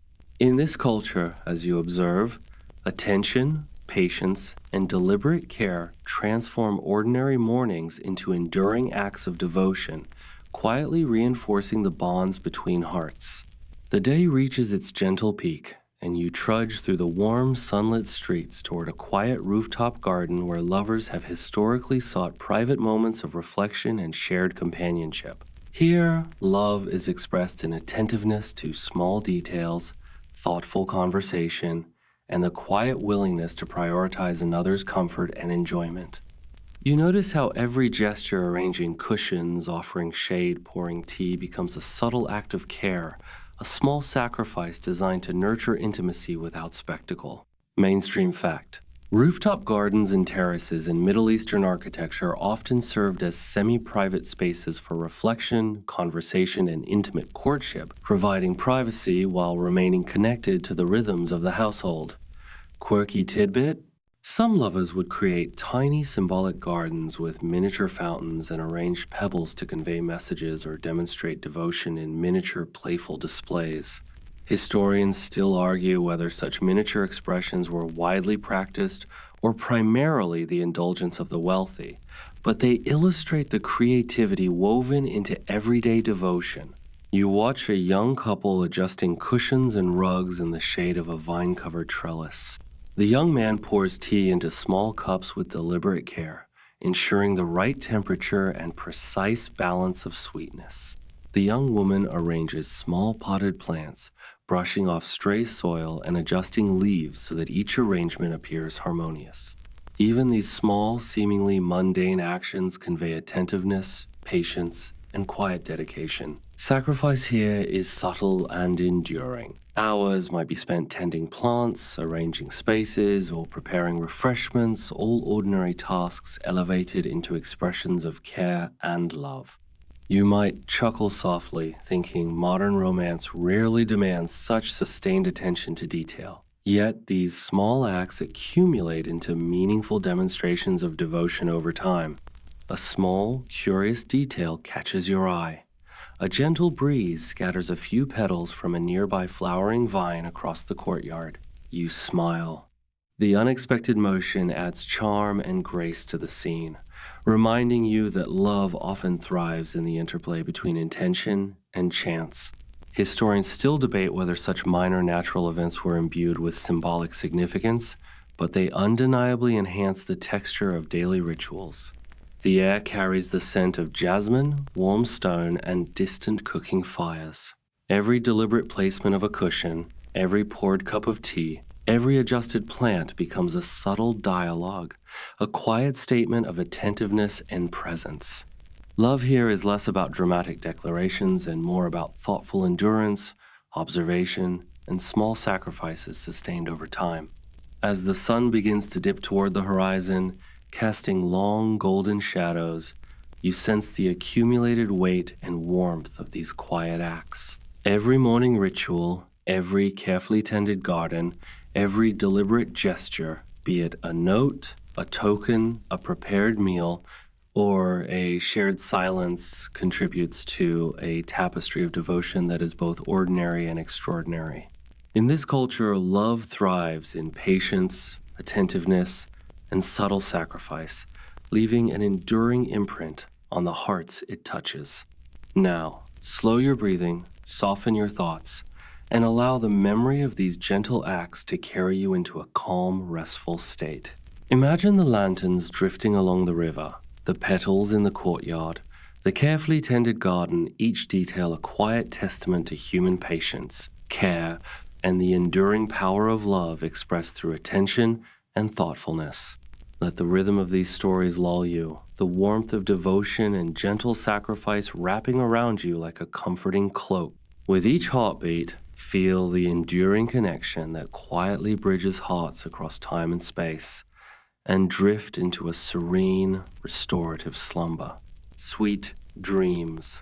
In this culture, as you observe, attention, patience, and deliberate care transform ordinary mornings into enduring acts of devotion, quietly reinforcing the bonds between hearts. The day reaches its gentle peak, and you trudge through the warm, sunlit streets toward a quiet rooftop garden where lovers have historically sought private moments of reflection and shared companionship. Here, love is expressed in attentiveness to small details, thoughtful conversation, and the quiet willingness to prioritize another's comfort and enjoyment. You notice how every gesture, arranging cushions, offering shade, pouring tea, becomes a subtle act of care, a small sacrifice designed to nurture intimacy without spectacle. Mainstream fact. Rooftop gardens and terraces in Middle Eastern architecture often served as semi-private spaces for reflection, conversation, and intimate courtship, providing privacy while remaining connected to the rhythms of the household. Quirky tidbit? Some lovers would create tiny symbolic gardens with miniature fountains and arranged pebbles to convey messages or demonstrate devotion in miniature playful displays. Historians still argue whether such miniature expressions were widely practiced or primarily the indulgence of the wealthy, but they illustrate the creativity woven into everyday devotion. You watch a young couple adjusting cushions and rugs in the shade of a vine-covered trellis. The young man pours tea into small cups with deliberate care, ensuring the right temperature and precise balance of sweetness. The young woman arranges small potted plants, brushing off stray soil and adjusting leaves so that each arrangement appears harmonious. Even these small, seemingly mundane actions convey attentiveness, patience, and quiet dedication. Sacrifice here is subtle and enduring. Hours might be spent tending plants, arranging spaces, or preparing refreshments, all ordinary tasks elevated into expressions of care and love. You might chuckle softly, thinking modern romance rarely demands such sustained attention to detail. Yet these small acts accumulate into meaningful demonstrations of devotion over time. A small, curious detail catches your eye. A gentle breeze scatters a few petals from a nearby flowering vine across the courtyard. You smile. The unexpected motion adds charm and grace to the scene, reminding you that love often thrives in the interplay between intention and chance. Historians still debate whether such minor natural events were imbued with symbolic significance, but they undeniably enhance the texture of daily rituals. The air carries the scent of jasmine, warm stone, and distant cooking fires. Every deliberate placement of a cushion, every poured cup of tea, every adjusted plant becomes a subtle dialogue, a quiet statement of attentiveness and presence. Love here is less about dramatic declarations and more about thoughtful endurance, observation, and small sacrifices sustained over time. As the sun begins to dip toward the horizon, casting long golden shadows, you sense the accumulated weight and warmth of these quiet acts. Every morning ritual, every carefully tended garden, every deliberate gesture, be it a note, a token, a prepared meal, or a shared silence, contributes to a tapestry of devotion that is both ordinary and extraordinary. In this culture, love thrives in patience, attentiveness, and subtle sacrifice, leaving an enduring imprint on the hearts it touches. Now, slow your breathing, soften your thoughts, and allow the memory of these gentle acts to carry you into a calm, restful state. Imagine the lanterns drifting along the river, the petals in the courtyard, the carefully tended garden, each detail a quiet testament to human patience, care, and the enduring power of love expressed through attention and thoughtfulness. Let the rhythm of these stories lull you, the warmth of devotion and gentle sacrifice wrapping around you like a comforting cloak. With each heartbeat, feel the enduring connection that quietly bridges hearts across time and space, and drift into a serene, restorative slumber. Sweet dreams.